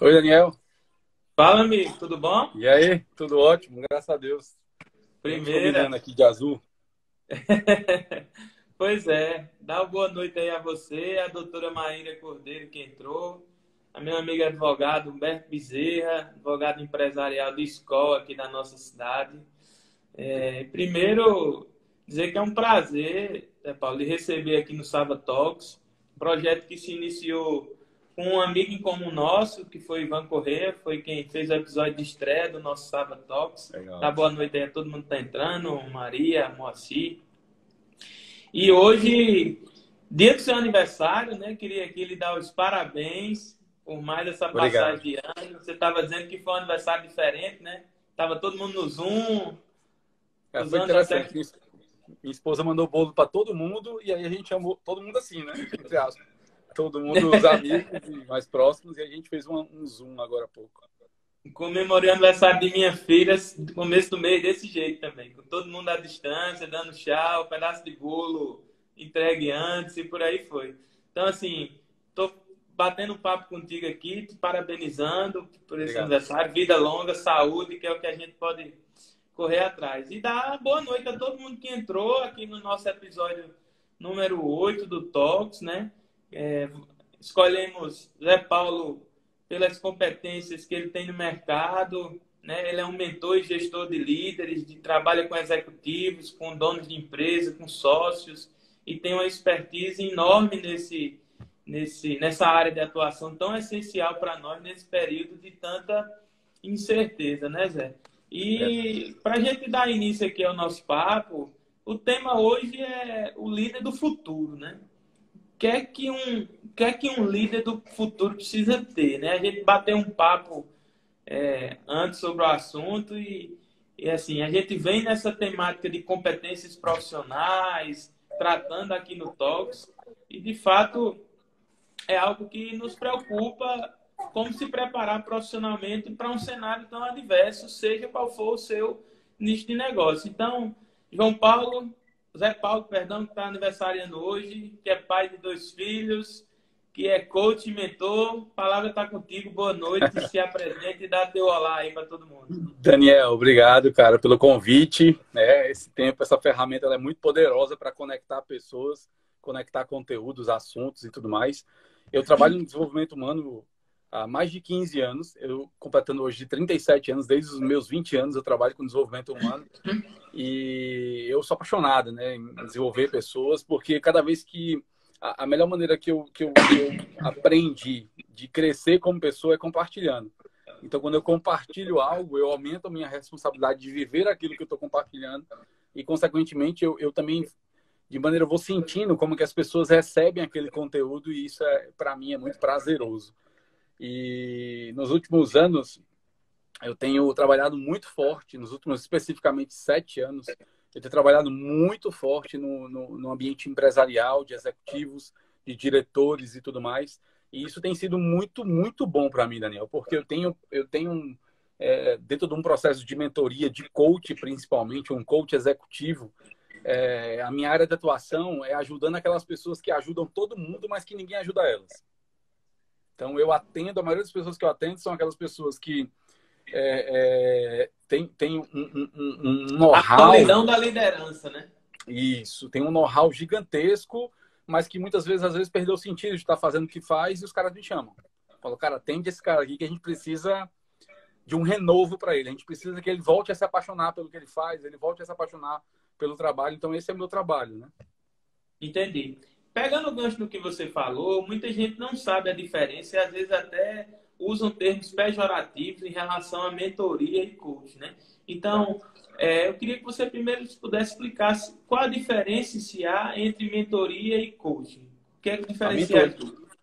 Oi, Daniel. Fala, amigo, tudo bom? E aí? Tudo ótimo, graças a Deus. A gente Primeira. combinando aqui de azul. Pois é, dá uma boa noite aí a você, a doutora Maíra Cordeiro que entrou, a meu amigo advogado Humberto Bezerra, advogado empresarial de escola aqui da nossa cidade. Primeiro, dizer que é um prazer, Paulo, de receber aqui no Saba Talks, um projeto que se iniciou com um amigo em comum nosso, que foi Ivan Corrêa, foi quem fez o episódio de estreia do nosso Saba Talks. Dá Legal. boa noite aí a todo mundo que está entrando, Maria, Moacir. E hoje, dia do seu aniversário, né? Queria aqui lhe dar os parabéns por mais essa passagem Obrigado. de ano. Você estava dizendo que foi um aniversário diferente, né? Tava todo mundo no Zoom, Foi usando até. interessante. Minha esposa mandou bolo para todo mundo e aí a gente chamou todo mundo assim, né? Entre aspas. Todo mundo, os amigos e mais próximos, e a gente fez um Zoom agora há pouco. Comemorei o aniversário de minha filha no começo do mês desse jeito também, com todo mundo à distância, dando tchau, pedaço de bolo entregue antes e por aí foi. Então, assim, tô batendo um papo contigo aqui, te parabenizando por esse Obrigado. aniversário, vida longa, saúde, que é o que a gente pode correr atrás. E dar boa noite a todo mundo que entrou aqui no nosso episódio número 8 do Talks, né? Escolhemos Zé Paulo pelas competências que ele tem no mercado, né? Ele é um mentor e gestor de líderes, trabalha com executivos, com donos de empresa, com sócios, e tem uma expertise enorme nessa área de atuação tão essencial para nós nesse período de tanta incerteza, né, Zé? Verdade. E para a gente dar início aqui ao nosso papo, o tema hoje é o líder do futuro, né? O que é que um líder do futuro precisa ter, né? A gente bateu um papo antes sobre o assunto e assim, a gente vem nessa temática de competências profissionais, tratando aqui no Talks, e de fato é algo que nos preocupa como se preparar profissionalmente para um cenário tão adverso, seja qual for o seu nicho de negócio. Então, Zé Paulo, perdão, que está aniversariando hoje, que é pai de 2 filhos, que é coach e mentor, a palavra está contigo, boa noite, se apresente e dá teu olá aí para todo mundo. Daniel, obrigado, cara, pelo convite. Esse tempo, essa ferramenta ela é muito poderosa para conectar pessoas, conectar conteúdos, assuntos e tudo mais. Eu trabalho no desenvolvimento humano há mais de 15 anos. Eu completando hoje 37 anos, desde os meus 20 anos eu trabalho com desenvolvimento humano. E eu sou apaixonado, né, em desenvolver pessoas, porque cada vez que a melhor maneira que eu aprendi de crescer como pessoa é compartilhando. Então, quando eu compartilho algo, eu aumento a minha responsabilidade de viver aquilo que eu estou compartilhando e, consequentemente, eu também, de maneira, eu vou sentindo como que as pessoas recebem aquele conteúdo e isso, para mim, é muito prazeroso. E nos últimos anos, eu tenho trabalhado muito forte, nos últimos, especificamente, 7 anos, eu tenho trabalhado muito forte no ambiente empresarial, de executivos, de diretores e tudo mais. E isso tem sido muito, muito bom para mim, Daniel, porque eu tenho dentro de um processo de mentoria, de coach principalmente, um coach executivo, a minha área de atuação é ajudando aquelas pessoas que ajudam todo mundo, mas que ninguém ajuda elas. Então, a maioria das pessoas que eu atendo são aquelas pessoas que tem um A know-how, solidão da liderança, né? isso, tem um know-how gigantesco, mas que muitas vezes, às vezes, perdeu o sentido de estar fazendo o que faz e os caras me chamam. Falam, cara, atende esse cara aqui que a gente precisa de um renovo para ele. A gente precisa que ele volte a se apaixonar pelo que ele faz, ele volte a se apaixonar pelo trabalho. Então, esse é o meu trabalho, né? Entendi. Pegando o gancho no que você falou, muita gente não sabe a diferença e às vezes até usam termos pejorativos em relação à mentoria e coach, né? Tá. Então, eu queria que você primeiro pudesse explicar qual a diferença se há entre mentoria e coaching. O que é que A diferencia mentoria, as duas?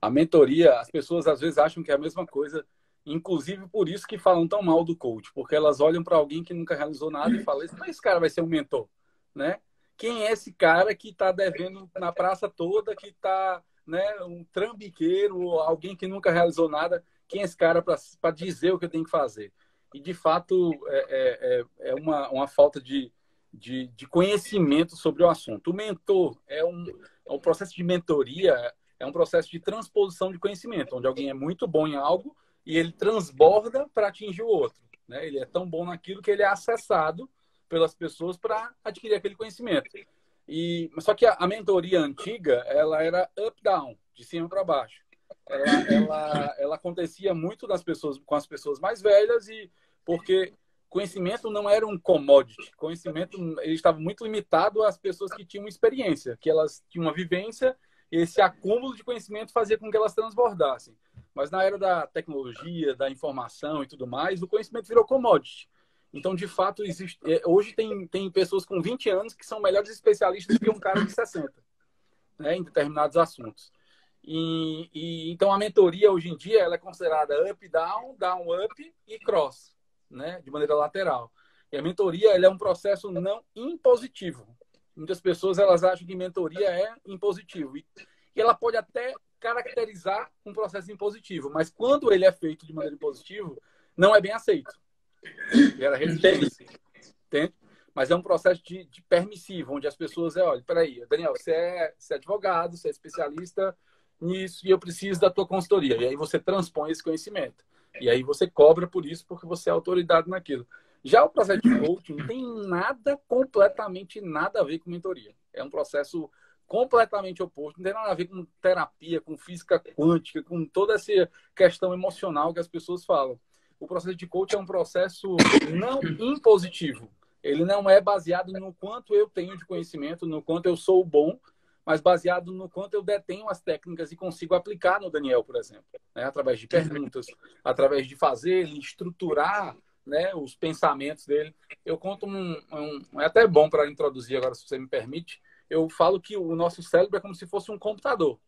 a mentoria, as pessoas às vezes acham que é a mesma coisa, inclusive por isso que falam tão mal do coach, porque elas olham para alguém que nunca realizou nada e falam, mas esse cara vai ser um mentor, né? Quem é esse cara que está devendo na praça toda, que está, né, um trambiqueiro, alguém que nunca realizou nada? Quem é esse cara para dizer o que eu tenho que fazer? E, de fato, é uma falta de conhecimento sobre o assunto. O mentor é um processo de mentoria, é um processo de transposição de conhecimento, onde alguém é muito bom em algo e ele transborda para atingir o outro, né? Ele é tão bom naquilo que ele é acessado pelas pessoas para adquirir aquele conhecimento. Só que a mentoria antiga, ela era up-down, de cima para baixo. Ela acontecia muito com as pessoas mais velhas, e porque conhecimento não era um commodity. Conhecimento, ele estava muito limitado às pessoas que tinham experiência, que elas tinham uma vivência, e esse acúmulo de conhecimento fazia com que elas transbordassem. Mas na era da tecnologia, da informação e tudo mais, o conhecimento virou commodity. Então, de fato, hoje tem pessoas com 20 anos que são melhores especialistas que um cara de 60, né, em determinados assuntos. Então, a mentoria, hoje em dia, ela é considerada up-down, down-up e cross, né, de maneira lateral. E a mentoria, ela é um processo não impositivo. Muitas pessoas, elas acham que mentoria é impositivo. E ela pode até caracterizar um processo impositivo, mas quando ele é feito de maneira impositiva, não é bem aceito. Gera resistência. Entende? Mas é um processo de permissivo, onde as pessoas olha, peraí, Daniel, você é advogado, você é especialista nisso e eu preciso da tua consultoria. E aí você transpõe esse conhecimento. E aí você cobra por isso porque você é autoridade naquilo. Já o processo de coaching não tem completamente nada a ver com mentoria. É um processo completamente oposto. Não tem nada a ver com terapia, com física quântica, com toda essa questão emocional que as pessoas falam. O processo de coaching é um processo não impositivo. Ele não é baseado no quanto eu tenho de conhecimento, no quanto eu sou bom, mas baseado no quanto eu detenho as técnicas e consigo aplicar no Daniel, por exemplo, né? Através de perguntas, através de fazer ele estruturar, né, os pensamentos dele. Eu conto é até bom para introduzir agora, se você me permite. Eu falo que o nosso cérebro é como se fosse um computador,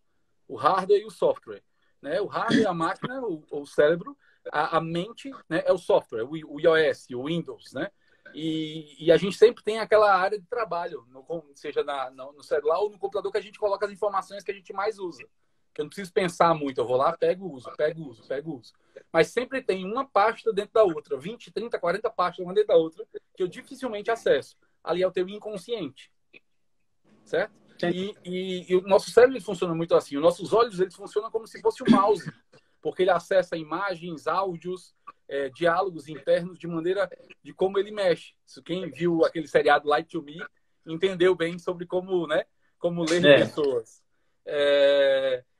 o hardware e o software, né? O hardware é a máquina, o cérebro. A mente, né, é o software, o iOS, o Windows, né? E a gente sempre tem aquela área de trabalho, seja no celular ou no computador, que a gente coloca as informações que a gente mais usa. Que eu não preciso pensar muito, eu vou lá, pego, uso. Mas sempre tem uma pasta dentro da outra, 20, 30, 40 pastas uma dentro da outra, que eu dificilmente acesso. Ali é o teu inconsciente, certo? E o nosso cérebro funciona muito assim. Os nossos olhos, eles funcionam como se fosse um mouse, porque ele acessa imagens, áudios, diálogos internos de maneira de como ele mexe. Quem viu aquele seriado Light to Me entendeu bem sobre como, né, como ler pessoas.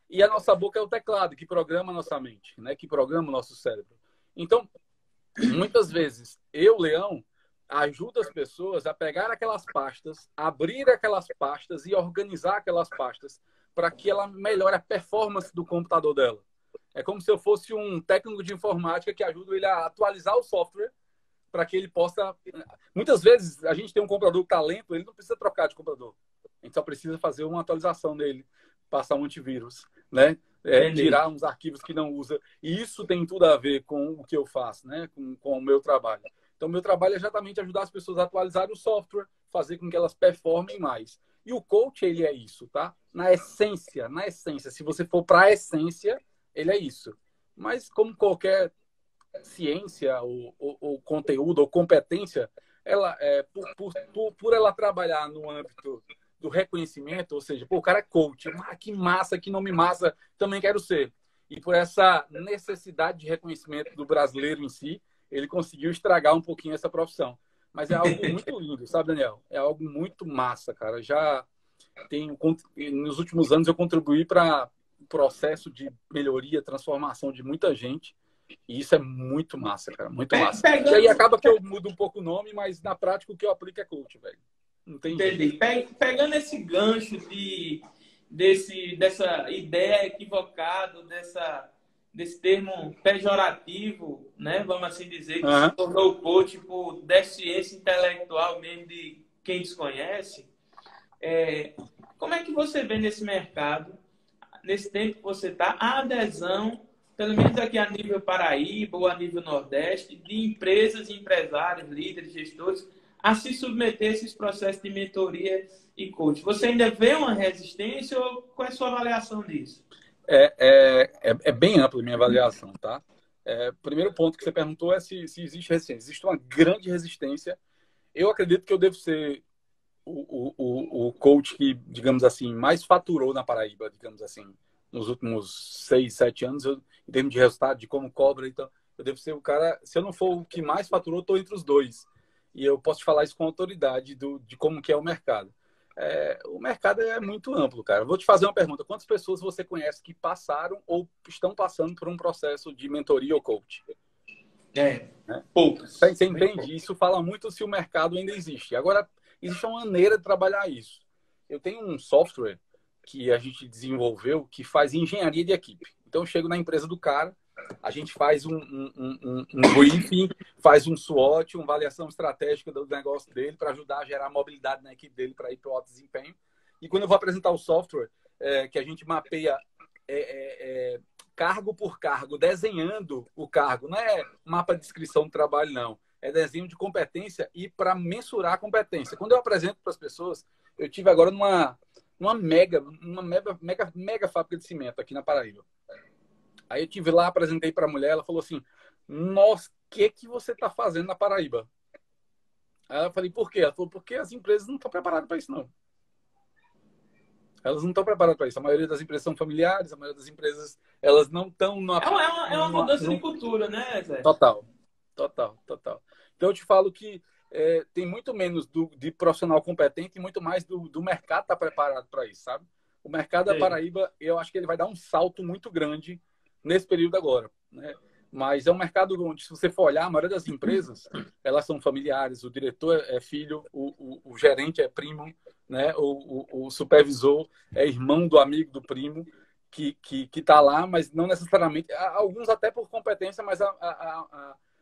E a nossa boca é o teclado que programa a nossa mente, né, que programa o nosso cérebro. Então, muitas vezes, Leão, ajuda as pessoas a pegar aquelas pastas, abrir aquelas pastas e organizar aquelas pastas para que ela melhore a performance do computador dela. É como se eu fosse um técnico de informática que ajuda ele a atualizar o software para que ele possa... Muitas vezes, a gente tem um computador que está lento, ele não precisa trocar de computador. A gente só precisa fazer uma atualização nele, passar um antivírus, né? Tirar uns arquivos que não usa. E isso tem tudo a ver com o que eu faço, né? Com o meu trabalho. Então, o meu trabalho é exatamente ajudar as pessoas a atualizar o software, fazer com que elas performem mais. E o coach, ele é isso, tá? Na essência, se você for para a essência, ele é isso. Mas como qualquer ciência ou conteúdo ou competência, ela por ela trabalhar no âmbito do reconhecimento, ou seja, o cara é coach, que massa, que nome massa, também quero ser. E por essa necessidade de reconhecimento do brasileiro em si, ele conseguiu estragar um pouquinho essa profissão. Mas é algo muito lindo, sabe, Daniel? É algo muito massa, cara. Nos últimos anos eu contribuí para processo de melhoria, transformação de muita gente. E isso é muito massa, cara. Muito massa. E aí acaba que eu mudo um pouco o nome, mas na prática o que eu aplico é coach, velho. Não tem jeito. Pegando esse gancho dessa ideia equivocada, desse termo pejorativo, né? Vamos assim dizer, que se tornou coach por deficiência intelectual mesmo de quem desconhece. Como é que você vê nesse mercado, nesse tempo que você está, a adesão, pelo menos aqui a nível Paraíba ou a nível Nordeste, de empresas, empresários, líderes, gestores, a se submeter a esses processos de mentoria e coaching? Você ainda vê uma resistência ou qual é a sua avaliação disso? É bem ampla a minha avaliação, tá? Primeiro ponto que você perguntou é se existe resistência. Existe uma grande resistência. Eu acredito que eu devo ser o coach que, digamos assim, mais faturou na Paraíba, digamos assim, nos últimos 6, 7 anos, em termos de resultado, de como cobra. Então, eu devo ser o cara, se eu não for o que mais faturou, eu estou entre os dois. E eu posso te falar isso com autoridade de como que é o mercado. O mercado é muito amplo, cara. Vou te fazer uma pergunta. Quantas pessoas você conhece que passaram ou estão passando por um processo de mentoria ou coach? Né? Poucas. Você entende? Isso fala muito se o mercado ainda existe. Agora, existe uma maneira de trabalhar isso. Eu tenho um software que a gente desenvolveu que faz engenharia de equipe. Então, eu chego na empresa do cara, a gente faz um briefing, faz um SWOT, uma avaliação estratégica do negócio dele para ajudar a gerar mobilidade na equipe dele para ir para o alto desempenho. E quando eu vou apresentar o software, que a gente mapeia cargo por cargo, desenhando o cargo, não é mapa de descrição do trabalho, não. É desenho de competência e para mensurar a competência. Quando eu apresento para as pessoas, eu tive agora numa mega fábrica de cimento aqui na Paraíba. Aí eu tive lá, apresentei para a mulher, ela falou assim, nossa, o que você está fazendo na Paraíba? Aí eu falei, por quê? Ela falou, porque as empresas não estão preparadas para isso, não. Elas não estão preparadas para isso. A maioria das empresas são familiares, a maioria das empresas, elas não estão... É uma mudança de cultura, né, Zé? Total. Então eu te falo que tem muito menos de profissional competente e muito mais do mercado estar preparado para isso, sabe? O mercado da Paraíba, eu acho que ele vai dar um salto muito grande nesse período agora, né? Mas é um mercado onde, se você for olhar, a maioria das empresas, elas são familiares, o diretor é filho, o gerente é primo, né? O supervisor é irmão do amigo do primo, que está lá, mas não necessariamente, alguns até por competência, mas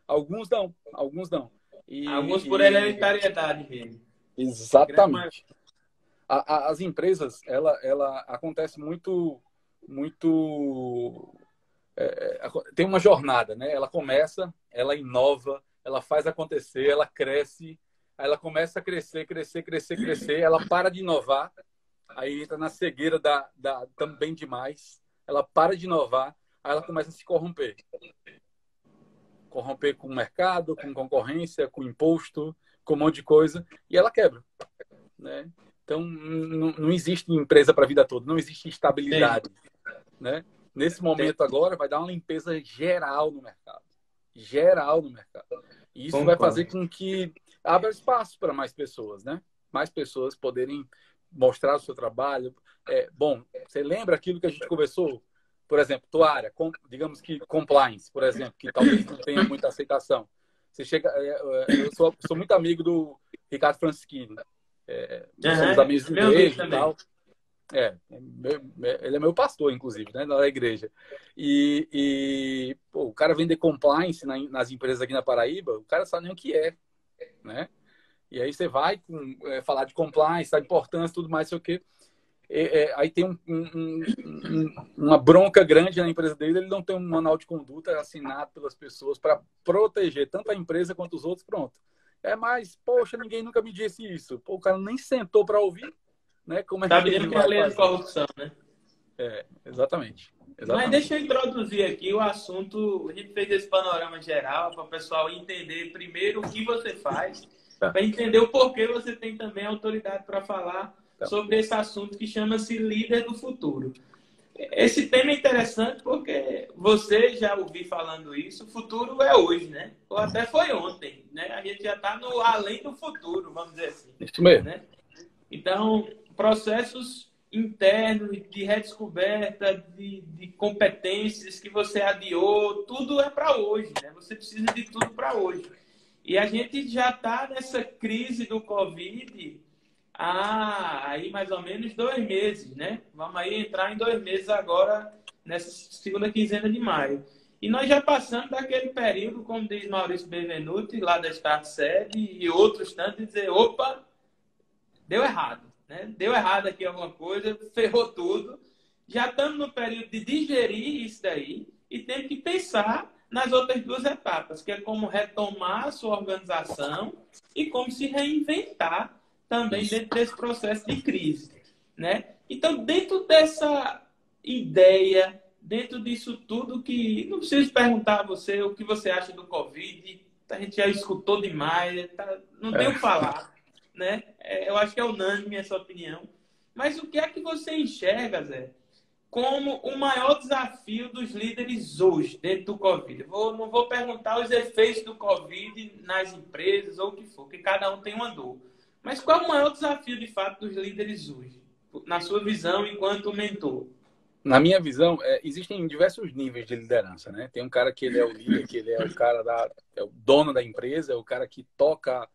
alguns não. Alguns por hereditariedade mesmo. Exatamente. As empresas, ela acontece muito tem uma jornada, né? Ela começa, ela inova, ela faz acontecer, ela cresce, aí ela começa a crescer, ela para de inovar, aí entra na cegueira também demais, ela para de inovar, aí ela começa a se corromper com o mercado, com concorrência, com imposto, com um monte de coisa, e ela quebra, né? Então, não existe empresa para a vida toda, não existe estabilidade, né? Nesse momento agora, vai dar uma limpeza geral no mercado. E isso vai fazer com que abra espaço para mais pessoas, né? Mais pessoas poderem mostrar o seu trabalho. Bom, você lembra aquilo que a gente conversou? Por exemplo, tua área, digamos que compliance, por exemplo, que talvez não tenha muita aceitação. Você chega, eu sou muito amigo do Ricardo Franceschini. Somos amigos de igreja e tal. Ele é meu pastor, inclusive, né, na igreja. Pô, o cara vender compliance nas empresas aqui na Paraíba, o cara sabe nem o que é, né? E aí você vai falar de compliance, da importância, tudo mais, sei o quê. Aí tem uma bronca grande na empresa dele, ele não tem um manual de conduta assinado pelas pessoas para proteger tanto a empresa quanto os outros, pronto. Mas, poxa, ninguém nunca me disse isso. Pô, o cara nem sentou para ouvir, né? Como é que ele vai fazer? Lei de corrupção, né? Exatamente. Mas deixa eu introduzir aqui o assunto. A gente fez esse panorama geral para o pessoal entender primeiro o que você faz, para entender o porquê você tem também autoridade para falar sobre esse assunto que chama-se líder do futuro. Esse tema é interessante porque você já ouviu falando isso, o futuro é hoje, né? Ou até foi ontem, né? A gente já está no além do futuro, vamos dizer assim. Isso mesmo. Né? Então, processos internos de redescoberta de competências que você adiou, tudo é para hoje, né? Você precisa de tudo para hoje. E a gente já está nessa crise do Covid há aí mais ou menos 2 meses, né? Vamos aí entrar em 2 meses agora, nessa segunda quinzena de maio. E nós já passamos daquele período, como diz Maurício Benvenuti, lá da Start Sede e outros tantos, de dizer, opa, deu errado, né? Deu errado aqui alguma coisa, ferrou tudo. Já estamos no período de digerir isso daí e temos que pensar nas outras 2 etapas, que é como retomar a sua organização e como se reinventar também dentro desse processo de crise, né? Então, dentro dessa ideia, dentro disso tudo, que não preciso perguntar a você o que você acha do Covid, a gente já escutou demais, não tem o que falar, né? Eu acho que é unânime essa opinião. Mas o que é que você enxerga, Zé, como o maior desafio dos líderes hoje, dentro do Covid. Não vou perguntar os efeitos do Covid nas empresas ou o que for, porque cada um tem uma dor. Mas qual é o maior desafio, de fato, dos líderes hoje, na sua visão enquanto mentor? Na minha visão, existem diversos níveis de liderança, né? Tem um cara que ele é o líder, que ele é o cara é o dono da empresa, é o cara que toca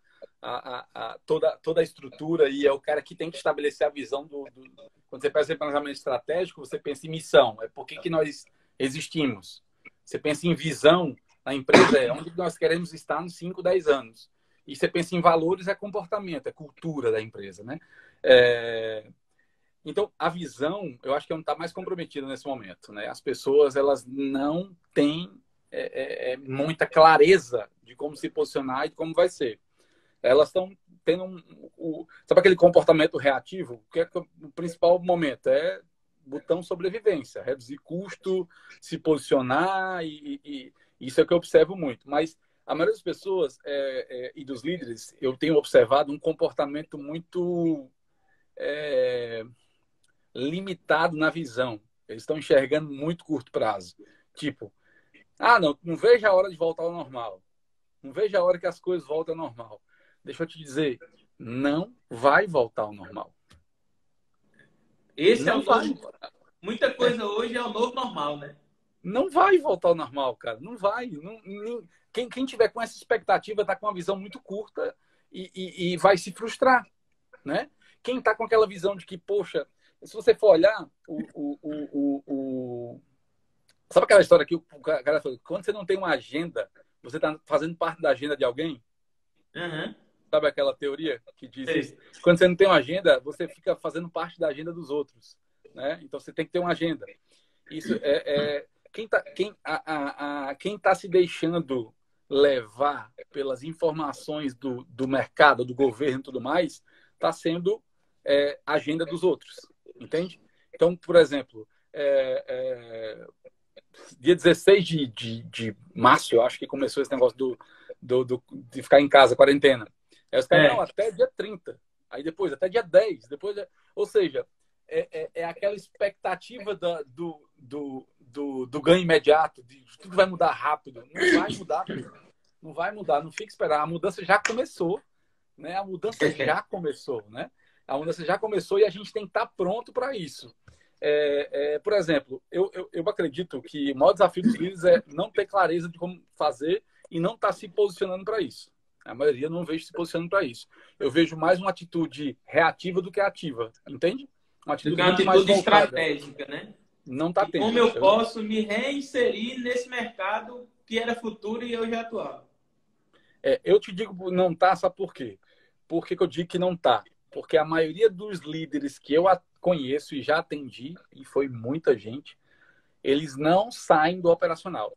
toda a estrutura e é o cara que tem que estabelecer a visão Quando você pensa em planejamento estratégico, você pensa em missão, é por que nós existimos. Você pensa em visão, a empresa é onde nós queremos estar nos 5, 10 anos. E você pensa em valores, é comportamento, é cultura da empresa, né? Então, a visão, eu acho que é onde está mais comprometida nesse momento, né? As pessoas, elas não têm muita clareza de como se posicionar e de como vai ser. Elas estão tendo sabe aquele comportamento reativo? Que é o principal momento é botão sobrevivência, reduzir custo, se posicionar e isso é o que eu observo muito. Mas a maioria das pessoas e dos líderes, eu tenho observado um comportamento muito limitado na visão. Eles estão enxergando muito curto prazo. Tipo, não vejo a hora de voltar ao normal. Não vejo a hora que as coisas voltem ao normal. Deixa eu te dizer, não vai voltar ao normal. Esse é Não o vai. novo. Muita coisa hoje é o novo normal, né? Não vai voltar ao normal, cara. Não vai. Quem tiver com essa expectativa está com uma visão muito curta e vai se frustrar, né? Quem está com aquela visão de que, poxa, se você for olhar, sabe aquela história que o cara falou, quando você não tem uma agenda, você está fazendo parte da agenda de alguém? Uhum. Sabe aquela teoria que diz isso? Quando você não tem uma agenda, você fica fazendo parte da agenda dos outros, né? Então você tem que ter uma agenda. Isso quem tá se deixando levar pelas informações do mercado, do governo e tudo mais, está sendo a agenda dos outros, entende? Então, por exemplo, dia 16 de março, eu acho que começou esse negócio de ficar em casa, quarentena. Aí os caras, não, até dia 30. Aí depois, até dia 10. Ou seja, aquela expectativa do ganho imediato, de tudo vai mudar rápido. Não vai mudar, não vai mudar, não fique esperando. A mudança já começou, né? A mudança já começou, né? A mudança já começou e a gente tem que estar pronto para isso. Por exemplo, eu acredito que o maior desafio dos líderes é não ter clareza de como fazer e não estar se posicionando para isso. A maioria não vejo se posicionando para isso. Eu vejo mais uma atitude reativa do que ativa, entende? Uma atitude estratégica, né? Não está tendo. Como eu posso me reinserir nesse mercado que era futuro e eu já atuava? Eu te digo não tá, sabe por quê? Por que eu digo que não tá? Porque a maioria dos líderes que eu conheço e já atendi, e foi muita gente, eles não saem do operacional.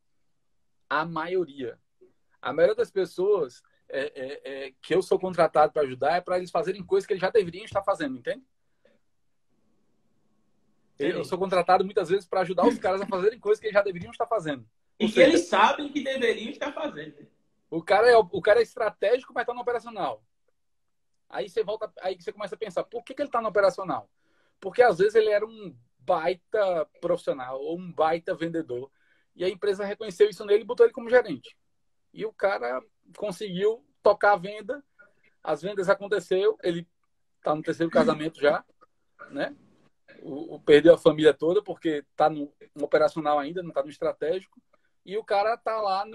A maioria. A maioria das pessoas que eu sou contratado para ajudar é para eles fazerem coisas que eles já deveriam estar fazendo, entende? Eu sou contratado muitas vezes para ajudar os caras a fazerem coisas que eles já deveriam estar fazendo. E que eles sabem que deveriam estar fazendo. O cara é estratégico, mas está no operacional. Aí você começa a pensar, por que ele está no operacional? Porque às vezes ele era um baita profissional ou um baita vendedor. E a empresa reconheceu isso nele e botou ele como gerente. E o cara conseguiu tocar a venda, as vendas aconteceu, ele está no terceiro casamento já, né? Perdeu a família toda porque está no operacional ainda, não está no estratégico. E o cara está lá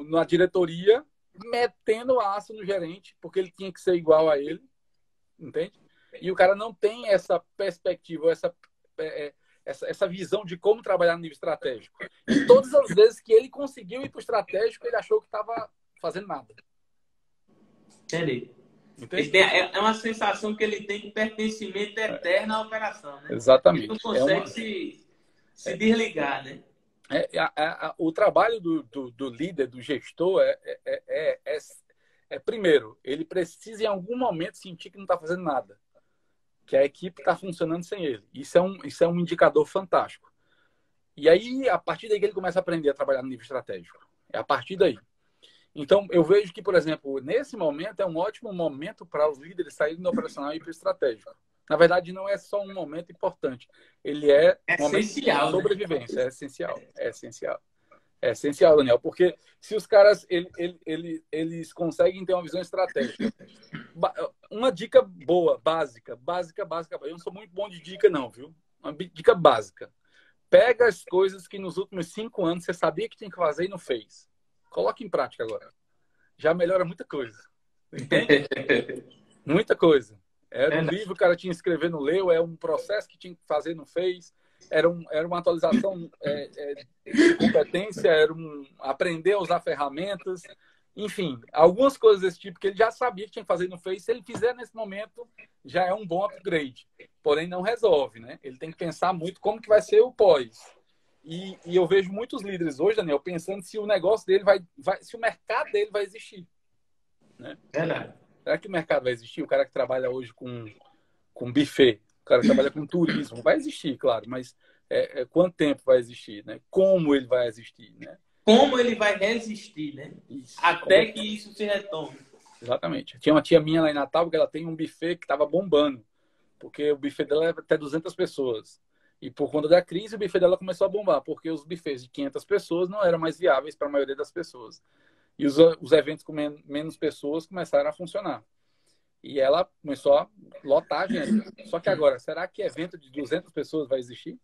na diretoria metendo aço no gerente, porque ele tinha que ser igual a ele, entende? E o cara não tem essa perspectiva, essa visão de como trabalhar no nível estratégico. E todas as vezes que ele conseguiu ir para o estratégico, ele achou que estava fazendo nada. Entendi. É uma sensação que ele tem de pertencimento eterno à operação, né? Exatamente. Ele não consegue se desligar, né? O trabalho do líder, do gestor, primeiro, ele precisa em algum momento sentir que não está fazendo nada, que a equipe está funcionando sem ele. Isso é um indicador fantástico. E aí, a partir daí que ele começa a aprender a trabalhar no nível estratégico. É a partir daí. Então, eu vejo que, por exemplo, nesse momento é um ótimo momento para os líderes saírem do operacional e ir para o estratégico. Na verdade, não é só um momento importante. Ele é É um momento essencial, de né? sobrevivência. É essencial. É essencial. É essencial, Daniel, porque se os caras eles conseguem ter uma visão estratégica. Uma dica boa, básica. Eu não sou muito bom de dica, não, viu? Uma dica básica. Pega as coisas que nos últimos 5 anos você sabia que tinha que fazer e não fez. Coloque em prática agora. Já melhora muita coisa. Entende? Muita coisa. Era um livro que o cara tinha que escrever, não leu. É um processo que tinha que fazer, não fez. Era uma atualização de competência. Aprender a usar ferramentas. Enfim, algumas coisas desse tipo que ele já sabia que tinha que fazer e não fez. Se ele fizer nesse momento, já é um bom upgrade. Porém, não resolve, né? Ele tem que pensar muito como que vai ser o pós. E eu vejo muitos líderes hoje, Daniel, pensando se o negócio dele se o mercado dele vai existir. Né? Verdade. Será que o mercado vai existir? O cara que trabalha hoje com buffet, o cara que trabalha com turismo, vai existir, claro, mas quanto tempo vai existir? Né? Como ele vai existir? Né? Como ele vai resistir, né? Isso. Até que isso se retome. Exatamente. Tinha uma tia minha lá em Natal que ela tem um buffet que estava bombando, porque o buffet dela é até 200 pessoas. E por conta da crise, o buffet dela começou a bombar, porque os buffets de 500 pessoas não eram mais viáveis para a maioria das pessoas. E os eventos com menos pessoas começaram a funcionar. E ela começou a lotar a agenda. Só que agora, será que evento de 200 pessoas vai existir?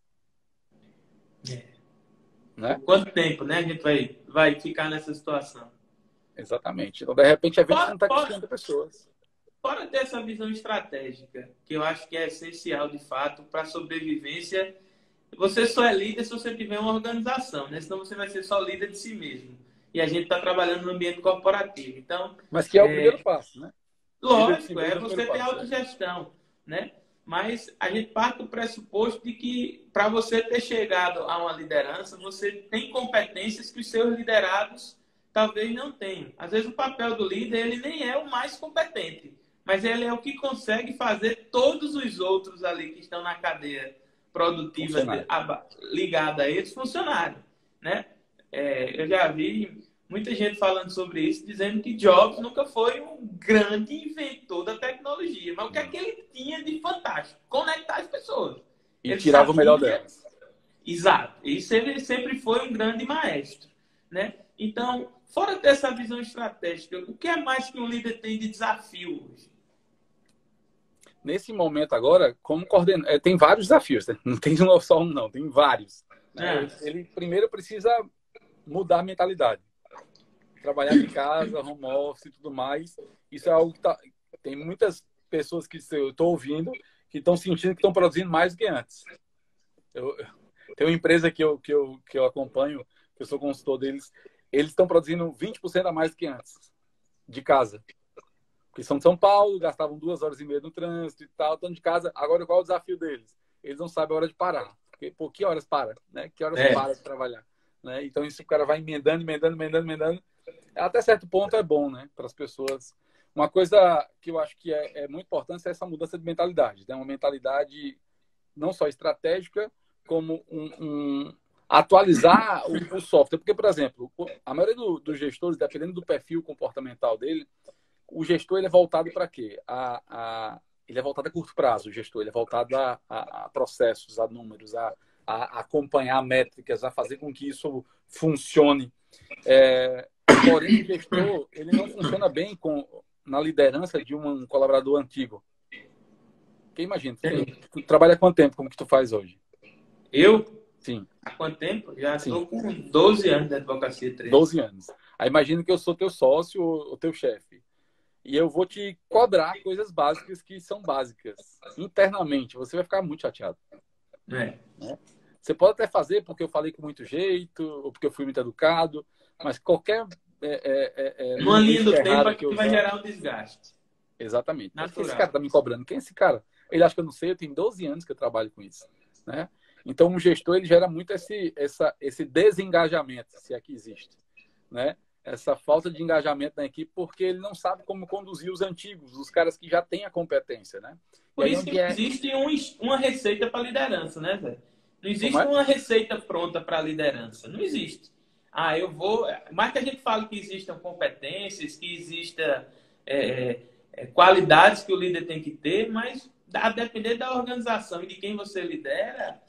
Né? Por quanto tempo, né? A gente vai ficar nessa situação. Exatamente. Então, de repente, evento não está com 50 pessoas. Fora ter essa visão estratégica, que eu acho que é essencial, de fato, para a sobrevivência. Você só é líder se você tiver uma organização, né? Senão você vai ser só líder de si mesmo. E a gente está trabalhando no ambiente corporativo. Então, mas que é o primeiro passo, né? Lógico, você ter autogestão, né? Mas a gente parte do pressuposto de que para você ter chegado a uma liderança, você tem competências que os seus liderados talvez não tenham. Às vezes o papel do líder ele nem é o mais competente, mas ele é o que consegue fazer todos os outros ali que estão na cadeia produtiva ligada a eles funcionarem, né? Eu já vi muita gente falando sobre isso, dizendo que Jobs nunca foi um grande inventor da tecnologia. Mas o que é que ele tinha de fantástico? Conectar as pessoas. E ele tirava o melhor delas. Exato. Isso ele sempre foi um grande maestro. Né? Então, fora dessa visão estratégica, o que é mais que um líder tem de desafio hoje? Nesse momento agora, como coordenar... tem vários desafios. Né? Não tem só um, não. Tem vários. Né? Ele primeiro precisa mudar a mentalidade. Trabalhar de casa, home office e tudo mais. Isso é algo que tem muitas pessoas que eu estou ouvindo que estão sentindo que estão produzindo mais do que antes. Tem uma empresa que eu acompanho, que eu sou consultor deles, eles estão produzindo 20% a mais do que antes, de casa. Porque são de São Paulo, gastavam 2 horas e meia no trânsito e tal, estão de casa. Agora, qual é o desafio deles? Eles não sabem a hora de parar. Porque, por que horas para? Né? Que horas para de trabalhar? Né? Então, isso o cara vai emendando. Até certo ponto é bom, né? Para as pessoas. Uma coisa que eu acho que é muito importante é essa mudança de mentalidade. Né? Uma mentalidade não só estratégica, como atualizar o software. Porque, por exemplo, a maioria dos gestores, dependendo do perfil comportamental dele, o gestor ele é voltado para quê? Ele é voltado a curto prazo, o gestor. Ele é voltado a processos, a números, a acompanhar métricas, a fazer com que isso funcione. Porém, o gestor ele não funciona bem na liderança de um colaborador antigo. Porque imagina, tu trabalha há quanto tempo? Como que tu faz hoje? Eu? Sim. Há quanto tempo? Já estou com 12 anos de advocacia. 12 anos. Aí imagina que eu sou teu sócio ou teu chefe. E eu vou te cobrar coisas básicas que são básicas. Internamente, você vai ficar muito chateado. Né? Você pode até fazer porque eu falei com muito jeito, ou porque eu fui muito educado, mas qualquer... Uma linha do tempo aqui vai gerar um desgaste. Exatamente. Mas esse cara tá me cobrando? Quem é esse cara? Ele acha que eu não sei, eu tenho 12 anos que eu trabalho com isso. Né? Então, um gestor, ele gera muito esse desengajamento, se é que existe. Né? Essa falta de engajamento na equipe, porque ele não sabe como conduzir os antigos, os caras que já têm a competência. Né? Por isso que não existe uma receita para liderança, né, Zé? Não existe uma receita pronta para liderança. Não existe. Mais que a gente fale que existam competências, que existam qualidades que o líder tem que ter, mas a depender da organização e de quem você lidera,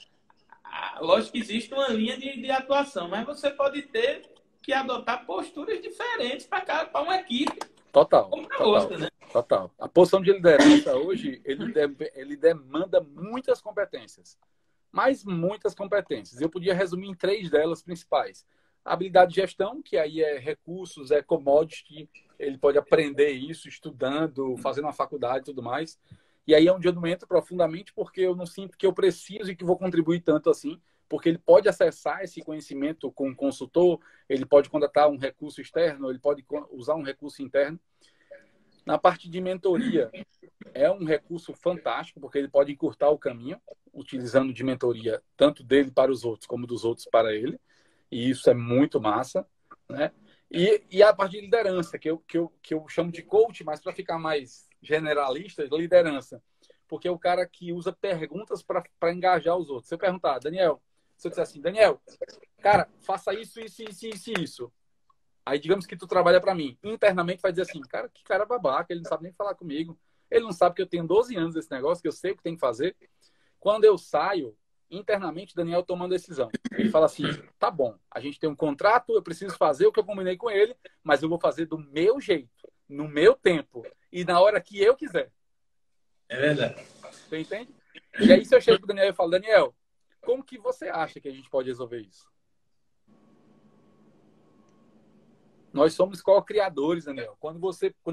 lógico que existe uma linha de atuação, mas você pode ter que adotar posturas diferentes para uma equipe. Total. Como para Total. outra, né? Total. A posição de liderança hoje, ele demanda muitas competências. Mas muitas competências. Eu podia resumir em 3 delas principais. A habilidade de gestão, que aí é recursos, é commodity, ele pode aprender isso estudando, fazendo uma faculdade e tudo mais. E aí é onde eu não entro profundamente, porque eu não sinto que eu preciso e que vou contribuir tanto assim, porque ele pode acessar esse conhecimento com um consultor, ele pode contratar um recurso externo, ele pode usar um recurso interno. Na parte de mentoria, é um recurso fantástico, porque ele pode encurtar o caminho, utilizando de mentoria tanto dele para os outros, como dos outros para ele. E isso é muito massa, né? E a parte de liderança, que eu chamo de coach, mas para ficar mais generalista, liderança. Porque é o cara que usa perguntas para engajar os outros. Se eu perguntar, Daniel, se eu disser assim, Daniel, cara, faça isso, isso, isso, isso, isso. Aí, digamos que tu trabalha para mim. Internamente vai dizer assim, cara, que cara babaca, ele não sabe nem falar comigo. Ele não sabe que eu tenho 12 anos desse negócio, que eu sei o que tem que fazer. Quando eu saio, internamente, Daniel toma uma decisão. Ele fala assim, tá bom, a gente tem um contrato, eu preciso fazer o que eu combinei com ele, mas eu vou fazer do meu jeito, no meu tempo e na hora que eu quiser. É verdade. Você entende? E aí, se eu chego pro Daniel e falo, Daniel, como que você acha que a gente pode resolver isso? Nós somos co-criadores, Daniel. Quando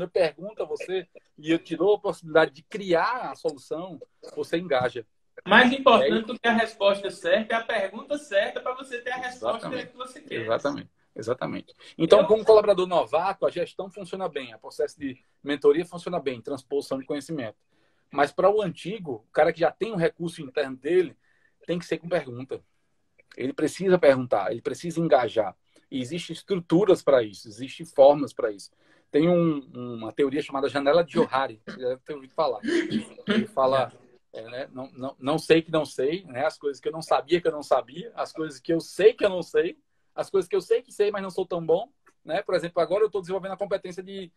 eu pergunto a você e eu te dou a possibilidade de criar a solução, você engaja. Mais importante do que a resposta certa é a pergunta certa para você ter a resposta que você quer. Exatamente. Então, como colaborador novato, a gestão funciona bem, o processo de mentoria funciona bem, transposição de conhecimento. Mas para o antigo, o cara que já tem um recurso interno dele, tem que ser com pergunta. Ele precisa perguntar, ele precisa engajar. E existem estruturas para isso, existem formas para isso. Tem uma teoria chamada janela de Johari, você deve ter ouvido falar. Ele fala, né, não sei que não sei, né, as coisas que eu não sabia que eu não sabia, as coisas que eu sei que eu não sei, as coisas que eu sei que sei, mas não sou tão bom. Né? Por exemplo, agora eu estou desenvolvendo a competência de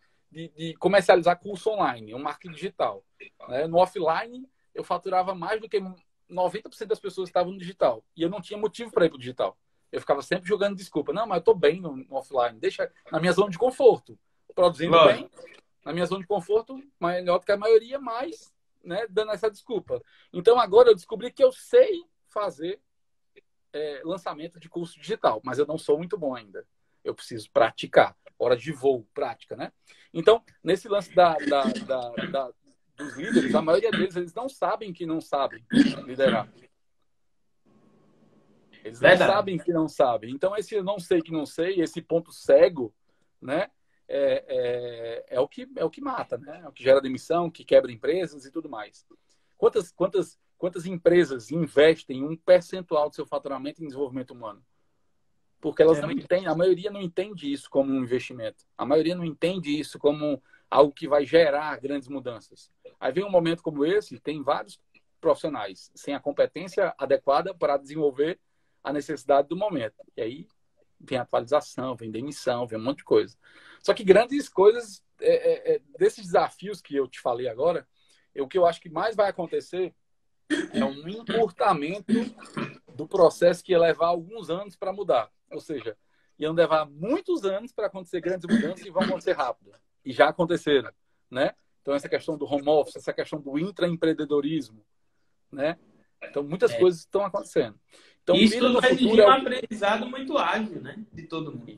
comercializar curso online, um marketing digital. Né? No offline, eu faturava mais do que 90% das pessoas estavam no digital. E eu não tinha motivo para ir para o digital. Eu ficava sempre jogando desculpa. Não, mas eu estou bem no offline. Deixa na minha zona de conforto. Produzindo bem, na minha zona de conforto, melhor do que a maioria, mas né, dando essa desculpa. Então, agora eu descobri que eu sei fazer lançamento de curso digital, mas eu não sou muito bom ainda. Eu preciso praticar. Hora de voo, prática, né? Então, nesse lance dos líderes, a maioria deles, eles não sabem que não sabem liderar. Eles não sabem que não sabem. Então, esse eu não sei que não sei, esse ponto cego, né? É o que mata, né? É o que gera demissão, que quebra empresas e tudo mais. Quantas empresas investem um percentual do seu faturamento em desenvolvimento humano? Porque elas não entendem, a maioria não entende isso como um investimento. A maioria não entende isso como algo que vai gerar grandes mudanças. Aí vem um momento como esse, tem vários profissionais sem a competência adequada para desenvolver a necessidade do momento. E aí vem atualização, vem demissão, vem um monte de coisa. Só que grandes coisas, desses desafios que eu te falei agora, o que eu acho que mais vai acontecer é um encurtamento do processo que ia levar alguns anos para mudar. Ou seja, iam levar muitos anos para acontecer grandes mudanças e vão acontecer rápido. E já aconteceram, né? Então, essa questão do home office, essa questão do intraempreendedorismo, né? Então, muitas coisas estão acontecendo. Então, isso tudo vai exigir um aprendizado muito ágil, né? De todo mundo.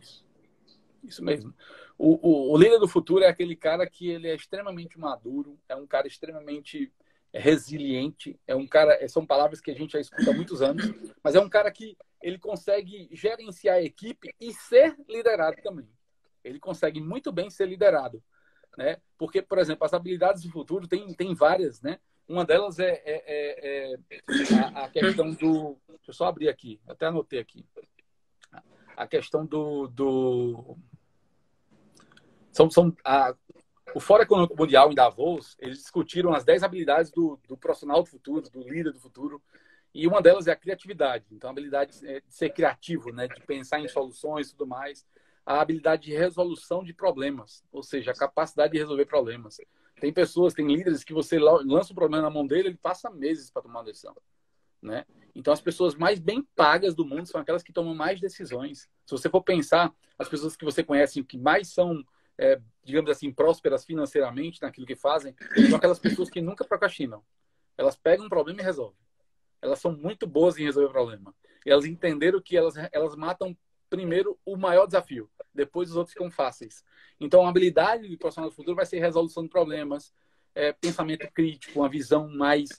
Isso mesmo. O líder do futuro é aquele cara que ele é extremamente maduro, é um cara extremamente resiliente, é um cara, são palavras que a gente já escuta há muitos anos, mas é um cara que ele consegue gerenciar a equipe e ser liderado também. Ele consegue muito bem ser liderado, né? Porque, por exemplo, as habilidades do futuro tem várias, né? Uma delas é a questão do... Deixa eu só abrir aqui, até anotei aqui. A questão o Fórum Econômico Mundial em Davos, eles discutiram as 10 habilidades do profissional do futuro, do líder do futuro, e uma delas é a criatividade. Então, a habilidade de ser criativo, né? De pensar em soluções e tudo mais. A habilidade de resolução de problemas, ou seja, a capacidade de resolver problemas. Tem pessoas, tem líderes que você lança um problema na mão dele, ele passa meses para tomar uma decisão, né? Então, as pessoas mais bem pagas do mundo são aquelas que tomam mais decisões. Se você for pensar, as pessoas que você conhece que mais são, digamos assim, prósperas financeiramente naquilo que fazem, são aquelas pessoas que nunca procrastinam. Elas pegam um problema e resolvem. Elas são muito boas em resolver o problema. E elas entenderam que elas matam primeiro o maior desafio, depois os outros ficam fáceis. Então, a habilidade do profissional do futuro vai ser resolução de problemas, pensamento crítico, uma visão mais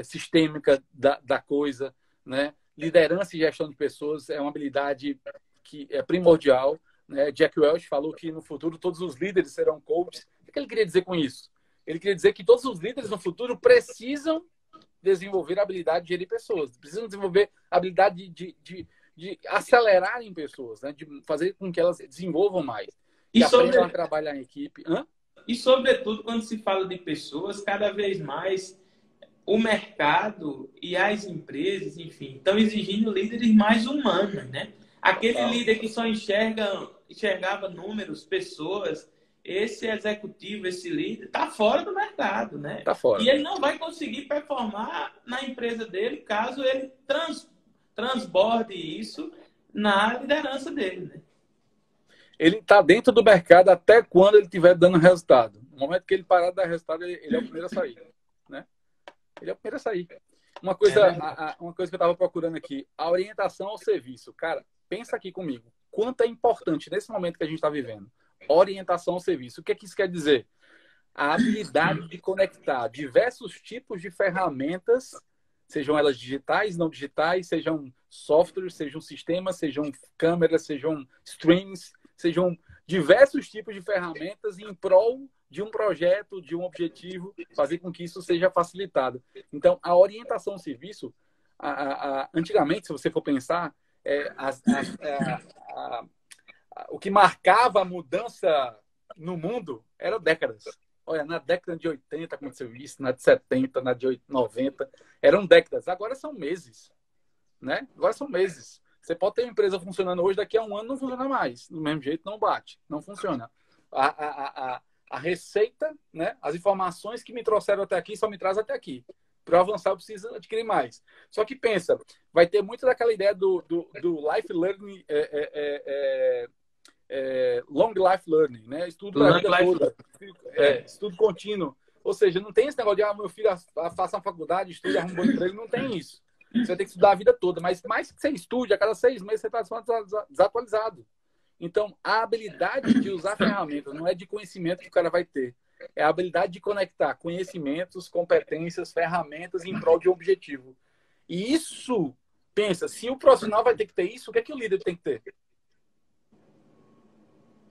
sistêmica da coisa, né? Liderança e gestão de pessoas é uma habilidade que é primordial, né? Jack Welch falou que no futuro todos os líderes serão coaches. O que ele queria dizer com isso? Ele queria dizer que todos os líderes no futuro precisam desenvolver a habilidade de gerir pessoas, precisam desenvolver a habilidade de acelerar em pessoas, né? De fazer com que elas desenvolvam mais. E aprendam a trabalhar em equipe. E, sobretudo, quando se fala de pessoas, cada vez mais o mercado e as empresas, enfim, estão exigindo líderes mais humanos, né? Aquele líder que só enxergava números, pessoas, esse executivo, esse líder, está fora do mercado, né? Tá fora. E ele não vai conseguir performar na empresa dele caso ele transborde isso na liderança dele, né? Ele está dentro do mercado até quando ele estiver dando resultado. No momento que ele parar de dar resultado, ele é o primeiro a sair, né? Ele é o primeiro a sair. Uma coisa que eu estava procurando aqui, a orientação ao serviço. Cara, pensa aqui comigo. Quanto é importante nesse momento que a gente está vivendo? Orientação ao serviço. O que é que isso quer dizer? A habilidade de conectar diversos tipos de ferramentas, sejam elas digitais, não digitais, sejam softwares, sejam sistemas, sejam câmeras, sejam streams, sejam diversos tipos de ferramentas em prol de um projeto, de um objetivo, fazer com que isso seja facilitado. Então, a orientação ao serviço, antigamente, se você for pensar, o que marcava a mudança no mundo eram décadas. Olha, na década de 80 aconteceu isso, na de 70, na de 90, eram décadas. Agora são meses, né? Agora são meses. Você pode ter uma empresa funcionando hoje, daqui a um ano não funciona mais. Do mesmo jeito, não bate, não funciona. A receita, né? As informações que me trouxeram até aqui só me trazem até aqui. Para avançar, eu preciso adquirir mais. Só que pensa, vai ter muito daquela ideia do life learning, long life learning, né? Estudo da vida toda. Estudo contínuo. Ou seja, não tem esse negócio de meu filho faça uma faculdade, estude, arruma um bom emprego. Não tem isso. Você vai ter que estudar a vida toda. Mas mais que você estude, a cada 6 meses você está desatualizado. Então, a habilidade de usar ferramentas não é de conhecimento que o cara vai ter. É a habilidade de conectar conhecimentos, competências, ferramentas em prol de um objetivo. E isso, pensa, se o profissional vai ter que ter isso, o que é que o líder tem que ter?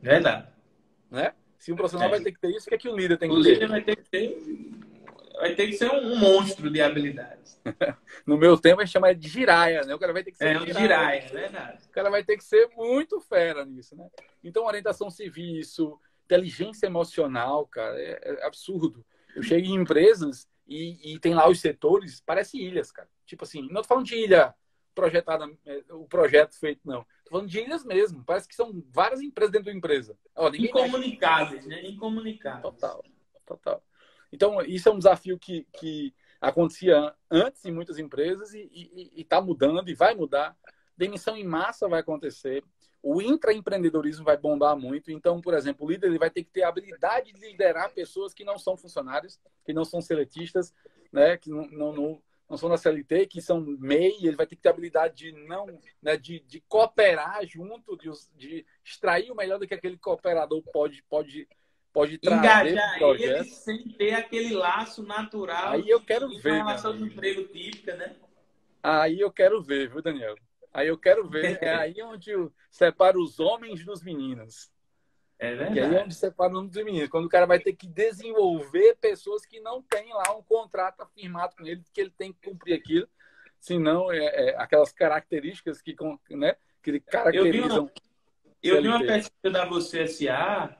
Verdade. Né? Se o profissional vai ter que ter isso, o que é que o líder tem que ter? O líder vai ter que ser um monstro de habilidades. No meu tempo, a gente chama de giraia, né? O cara vai ter que ser giraia, é verdade. O cara vai ter que ser muito fera nisso, né? Então, orientação serviço, inteligência emocional, cara, é absurdo. Eu chego em empresas e tem lá os setores, parece ilhas, cara. Tipo assim, não tô falando de ilha projetada, o projeto feito, não. Tô falando de ilhas mesmo. Parece que são várias empresas dentro da empresa. Incomunicáveis, né? Incomunicáveis. Total. Então, isso é um desafio que acontecia antes em muitas empresas e está mudando e vai mudar. Demissão em massa vai acontecer. O intraempreendedorismo vai bombar muito. Então, por exemplo, o líder ele vai ter que ter a habilidade de liderar pessoas que não são funcionários, que não são seletistas, né? Que não são da CLT, que são MEI. Ele vai ter que ter a habilidade de cooperar junto, de extrair o melhor do que aquele cooperador pode trazer. Engajar ele sem ter aquele laço natural. Aí eu quero ver. Uma relação de emprego típica, né? Aí eu quero ver, viu, Daniel? Aí eu quero ver. É aí onde eu separo os homens dos meninos. É verdade. E aí é onde separa os homens dos meninos. Quando o cara vai ter que desenvolver pessoas que não têm lá um contrato afirmado com ele, que ele tem que cumprir aquilo. Senão, aquelas características que caracterizam. Eu vi uma pesquisa da Você S.A.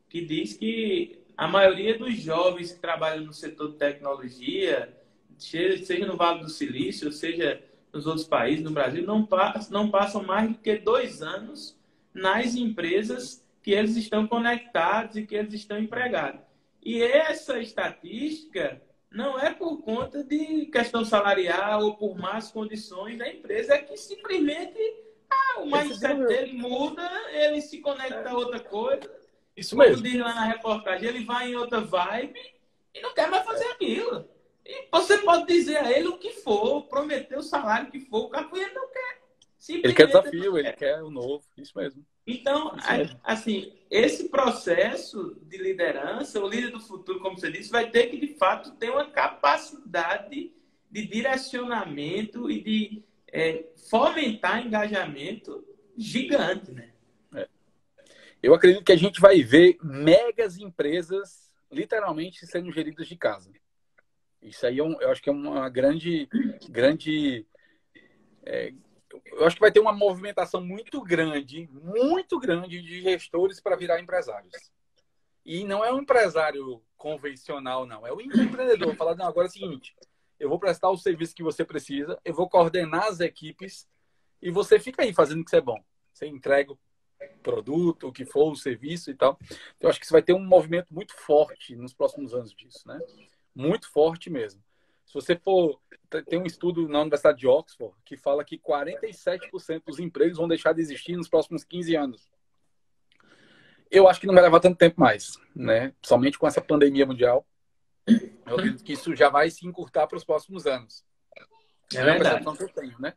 que diz que a maioria dos jovens que trabalham no setor de tecnologia, seja no Vale do Silício, seja nos outros países, no Brasil, não passam mais do que 2 anos nas empresas que eles estão conectados e que eles estão empregados. E essa estatística não é por conta de questão salarial ou por más condições da empresa, é que simplesmente o mindset dele muda, ele se conecta a outra coisa. Isso Como mesmo. diz lá na reportagem, ele vai em outra vibe e não quer mais fazer aquilo. E você pode dizer a ele o que for, prometer o salário que for, o cara ele não quer. Ele quer desafio, ele quer o novo, isso mesmo. Então, assim, esse processo de liderança, o líder do futuro, como você disse, vai ter que, de fato, ter uma capacidade de direcionamento e de fomentar engajamento gigante, né? Eu acredito que a gente vai ver megas empresas literalmente sendo geridas de casa. Isso aí eu acho que é uma grande eu acho que vai ter uma movimentação muito grande de gestores para virar empresários. E não é um empresário convencional, não. É o empreendedor. Falar, não, agora é o seguinte, eu vou prestar o serviço que você precisa, eu vou coordenar as equipes e você fica aí fazendo o que você é bom. Você entrega o produto, o que for, o serviço e tal. Eu acho que isso vai ter um movimento muito forte nos próximos anos disso, né? Muito forte mesmo. Se você for... Tem um estudo na Universidade de Oxford que fala que 47% dos empregos vão deixar de existir nos próximos 15 anos. Eu acho que não vai levar tanto tempo mais, né? Somente com essa pandemia mundial. Eu acredito que isso já vai se encurtar para os próximos anos. É a percepção que eu tenho, né?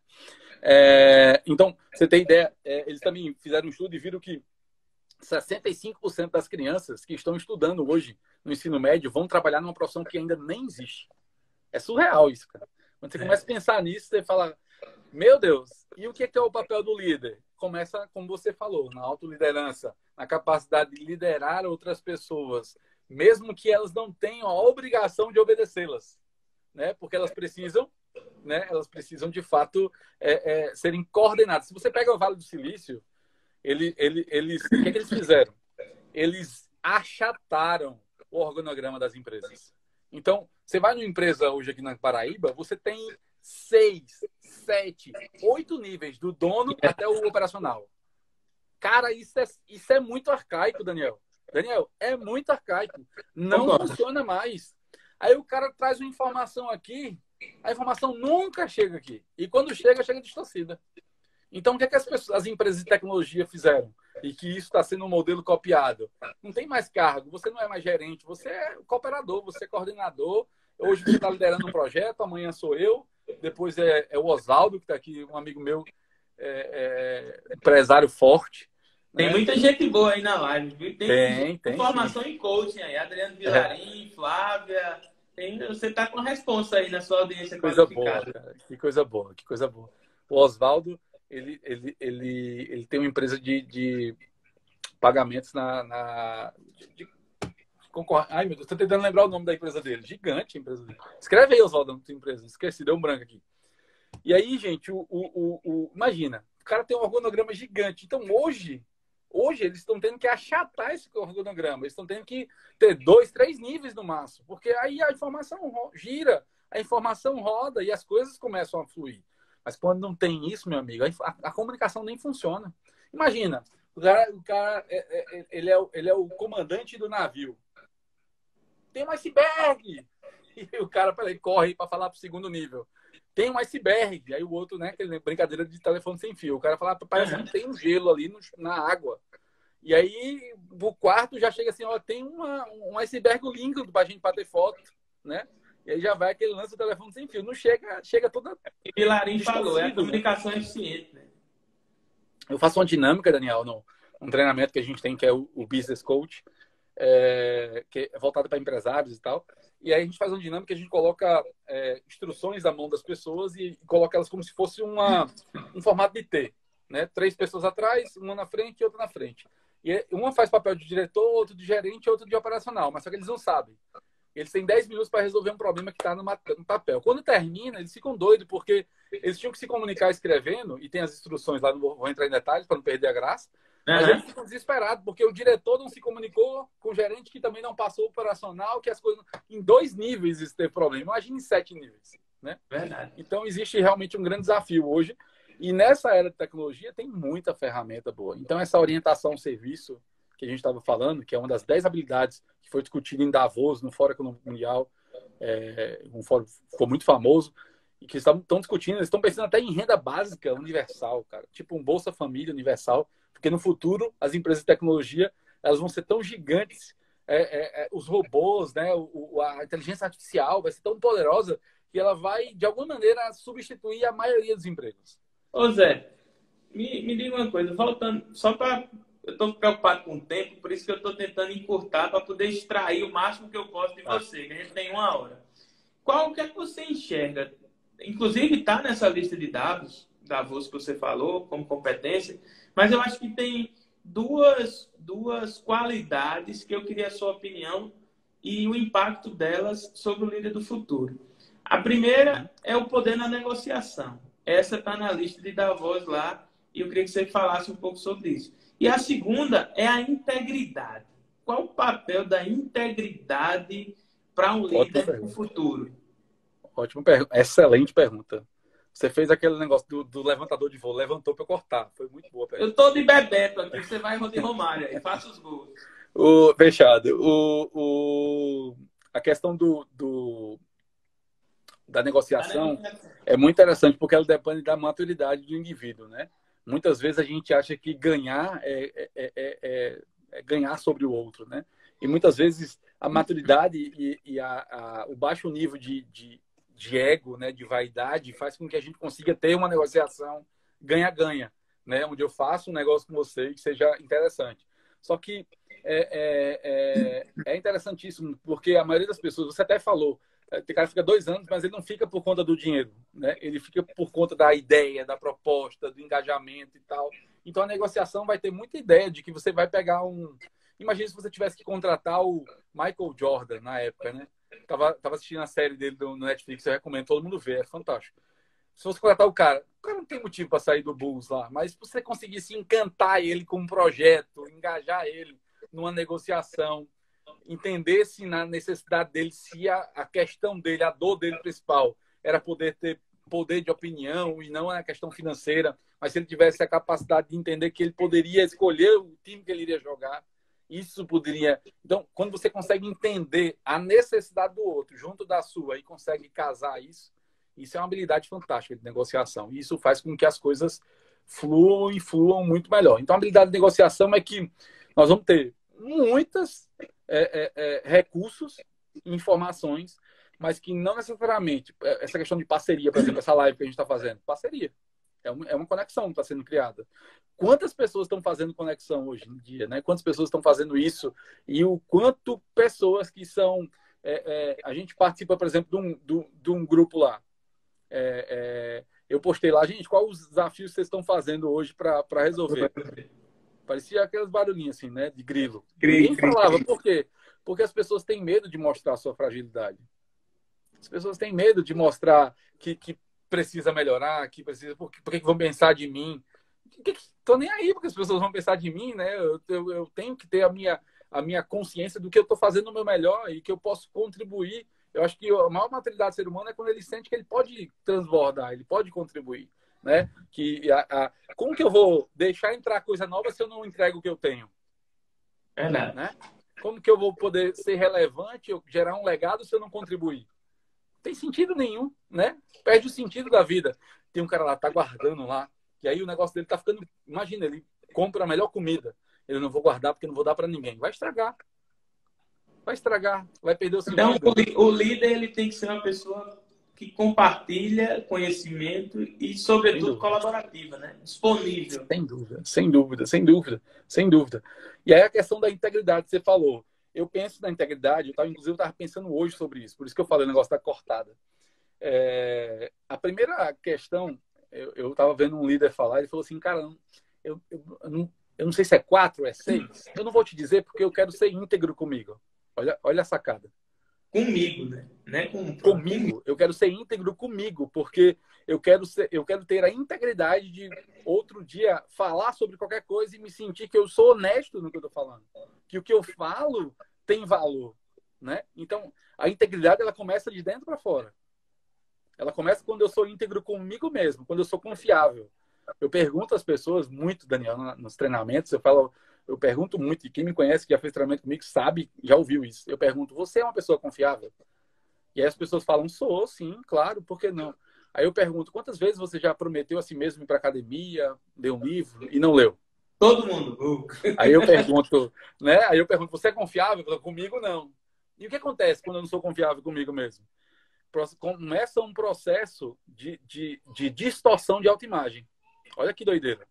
Então, você tem ideia, eles também fizeram um estudo e viram que 65% das crianças que estão estudando hoje no ensino médio vão trabalhar numa profissão que ainda nem existe. É surreal isso, cara. Quando você começa a pensar nisso, você fala, meu Deus, e o que é o papel do líder? Começa, como você falou, na autoliderança, na capacidade de liderar outras pessoas, mesmo que elas não tenham a obrigação de obedecê-las, né? Porque elas precisam, né? Elas precisam de fato serem coordenadas. Se você pega o Vale do Silício, eles, o que é que eles fizeram? Eles achataram o organograma das empresas. Então, você vai numa empresa hoje aqui na Paraíba, você tem 6, 7, 8 níveis, do dono até o operacional. Cara, isso é muito arcaico, Daniel. Daniel, é muito arcaico. Não funciona mais. Aí o cara traz uma informação aqui, a informação nunca chega aqui. E quando chega, chega distorcida. Então, o que é que as empresas de tecnologia fizeram? E que isso está sendo um modelo copiado. Não tem mais cargo, você não é mais gerente, você é cooperador, você é coordenador. Hoje você está liderando um projeto, amanhã sou eu, depois é o Oswaldo, que está aqui, um amigo meu, empresário forte. Tem, né? Muita gente boa aí na live, viu? Tem formação em coaching aí, Adriano Vilarim, Flávia. Você está com a responsa aí na sua audiência coisa boa, cara. Que coisa boa, que coisa boa. O Oswaldo, ele tem uma empresa de pagamentos Ai, meu Deus, estou tentando lembrar o nome da empresa dele. Gigante a empresa dele. Escreve aí, Oswaldo, na tua empresa. Esqueci, deu um branco aqui. E aí, gente, imagina, o cara tem um organograma gigante. Então, hoje eles estão tendo que achatar esse organograma. Eles estão tendo que ter 2, 3 níveis no máximo. Porque aí a informação gira, a informação roda e as coisas começam a fluir. Mas quando não tem isso, meu amigo, a comunicação nem funciona. Imagina, o cara ele é o comandante do navio. Tem um iceberg! E o cara corre para falar para o segundo nível. Tem um iceberg. Aí o outro, né? Aquele brincadeira de telefone sem fio. O cara fala, parece que tem um gelo ali na água. E aí o quarto já chega assim, ó, tem um iceberg líquido para a gente bater foto, né? E aí já vai aquele lance do telefone sem fio. Não chega toda... E Vilarim falou, a comunicação eficiente, né? Eu faço uma dinâmica, Daniel, um treinamento que a gente tem, que é o Business Coach, que é voltado para empresários e tal. E aí a gente faz uma dinâmica que a gente coloca instruções na mão das pessoas e coloca elas como se fosse um formato de T, né? 3 pessoas atrás, uma na frente e outra na frente. E uma faz papel de diretor, outro de gerente, outro de operacional, mas só que eles não sabem. Eles têm 10 minutos para resolver um problema que está no papel. Quando termina, eles ficam doidos, porque eles tinham que se comunicar escrevendo, e tem as instruções lá, não vou entrar em detalhes para não perder a graça, mas eles ficam desesperados, porque o diretor não se comunicou com o gerente, que também não passou o operacional, que as coisas... Em 2 níveis isso teve problema. Imagina em 7 níveis, né? Verdade. Então, existe realmente um grande desafio hoje. E nessa era de tecnologia, tem muita ferramenta boa. Então, essa orientação ao serviço, que a gente estava falando, que é uma das 10 habilidades que foi discutida em Davos, no Fórum Econômico Mundial, um fórum que ficou muito famoso, e que estão discutindo, eles estão pensando até em renda básica universal, cara, tipo um Bolsa Família universal, porque no futuro as empresas de tecnologia elas vão ser tão gigantes, os robôs, né, a inteligência artificial vai ser tão poderosa que ela vai, de alguma maneira, substituir a maioria dos empregos. Ô Zé, me diga uma coisa, voltando, só para... Eu estou preocupado com o tempo, por isso que eu estou tentando encurtar para poder extrair o máximo que eu posso de você, que a gente tem 1 hora. Qual que é que você enxerga? Inclusive está nessa lista de dados, Davos que você falou, como competência, mas eu acho que tem duas qualidades que eu queria a sua opinião e o impacto delas sobre o líder do futuro. A primeira é o poder na negociação. Essa está na lista de Davos lá e eu queria que você falasse um pouco sobre isso. E a segunda é a integridade. Qual o papel da integridade para um líder no futuro? Ótima pergunta. Excelente pergunta. Você fez aquele negócio do levantador de voo, levantou para eu cortar. Foi muito boa a pergunta. Eu estou de Bebeto aqui, você vai de Romário aí, faça os gols. Fechado. A questão da negociação é muito interessante, porque ela depende da maturidade do indivíduo, né? Muitas vezes a gente acha que ganhar é ganhar sobre o outro, né? E muitas vezes a maturidade e o baixo nível de ego, né, de vaidade, faz com que a gente consiga ter uma negociação ganha-ganha, né? Onde eu faço um negócio com você que seja interessante. Só que é interessantíssimo, porque a maioria das pessoas, você até falou, o cara fica 2 anos, mas ele não fica por conta do dinheiro, né? Ele fica por conta da ideia, da proposta, do engajamento e tal. Então, a negociação vai ter muita ideia de que você vai pegar Imagina se você tivesse que contratar o Michael Jordan na época, né? Tava assistindo a série dele no Netflix, eu recomendo, todo mundo vê, é fantástico. Se você contratar o cara não tem motivo para sair do Bulls lá, mas se você conseguisse encantar ele com um projeto, engajar ele numa negociação, entendesse na necessidade dele, se a questão dele, a dor dele principal era poder ter poder de opinião e não a questão financeira, mas se ele tivesse a capacidade de entender que ele poderia escolher o time que ele iria jogar, isso poderia... Então, quando você consegue entender a necessidade do outro junto da sua e consegue casar isso é uma habilidade fantástica de negociação. E isso faz com que as coisas fluam e fluam muito melhor. Então, a habilidade de negociação é que nós vamos ter muitos recursos, informações, mas que não necessariamente... Essa questão de parceria, por exemplo, essa live que a gente está fazendo. Parceria. É uma conexão que está sendo criada. Quantas pessoas estão fazendo conexão hoje em dia, né? Quantas pessoas estão fazendo isso? E o quanto pessoas que são... a gente participa, por exemplo, de um grupo lá. Eu postei lá, gente, quais os desafios vocês estão fazendo hoje para resolver? Parecia aqueles barulhinhos assim, né? De grilo. Ninguém falava. Por quê? Porque as pessoas têm medo de mostrar a sua fragilidade. As pessoas têm medo de mostrar que precisa melhorar, que precisa... Por que vão pensar de mim? Tô nem aí porque as pessoas vão pensar de mim, né? Eu tenho que ter a minha consciência do que eu estou fazendo o meu melhor e que eu posso contribuir. Eu acho que a maior maturidade do ser humano é quando ele sente que ele pode transbordar, ele pode contribuir, né? Como que eu vou deixar entrar coisa nova se eu não entrego o que eu tenho? Né? Como que eu vou poder ser relevante, gerar um legado se eu não contribuir? Não tem sentido nenhum, né? Perde o sentido da vida. Tem um cara lá, tá guardando lá, e aí o negócio dele tá ficando... Imagina, ele compra a melhor comida. Ele não vou guardar porque não vou dar para ninguém. Vai estragar. Vai perder o sentido. Então, o líder ele tem que ser uma pessoa que compartilha conhecimento e, sobretudo, colaborativa, né? Disponível. Sem dúvida. E aí a questão da integridade que você falou. Eu penso na integridade, inclusive eu estava pensando hoje sobre isso, por isso que eu falei o negócio da cortada. A primeira questão, eu estava vendo um líder falar, ele falou assim, cara, eu não sei se é 4 ou é 6, eu não vou te dizer porque eu quero ser íntegro comigo. Olha a sacada. Comigo, né? Comigo. Eu quero ser íntegro comigo, porque eu quero ter a integridade de outro dia falar sobre qualquer coisa e me sentir que eu sou honesto no que eu estou falando. Que o que eu falo tem valor, né? Então, a integridade, ela começa de dentro para fora. Ela começa quando eu sou íntegro comigo mesmo, quando eu sou confiável. Eu pergunto às pessoas muito, Daniel, nos treinamentos, eu falo, Eu pergunto muito, e quem me conhece, que já fez treinamento comigo, sabe, já ouviu isso. Eu pergunto, você é uma pessoa confiável? E aí as pessoas falam, sou, sim, claro, por que não? Aí eu pergunto, quantas vezes você já prometeu a si mesmo ir para academia, ler um livro e não leu? Todo mundo. Aí eu pergunto, né? Aí eu pergunto, você é confiável? Comigo não. E o que acontece quando eu não sou confiável comigo mesmo? Começa um processo de distorção de autoimagem. Olha que doideira.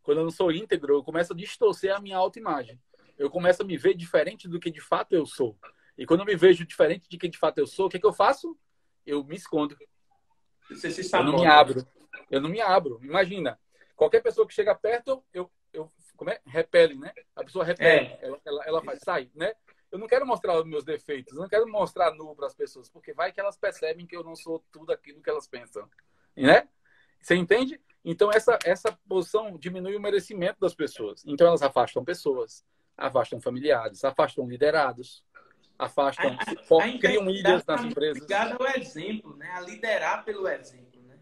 Quando eu não sou íntegro, eu começo a distorcer a minha autoimagem. Eu começo a me ver diferente do que de fato eu sou. E quando eu me vejo diferente de quem de fato eu sou, o que, que eu faço? Eu me escondo. Você se Eu não me sabota. abro. Eu não me abro. Imagina, qualquer pessoa que chega perto, como é? Repele, né? A pessoa repele. É, Ela faz, sai, né? Eu não quero mostrar os meus defeitos, eu não quero mostrar nu para as pessoas, porque vai que elas percebem que eu não sou tudo aquilo que elas pensam, né? Você entende? Então, essa posição diminui o merecimento das pessoas. Então, elas afastam pessoas, afastam familiares, afastam liderados, afastam, a criam integridade ilhas nas está muito empresas. ligada ao exemplo, né? A liderar pelo exemplo, né?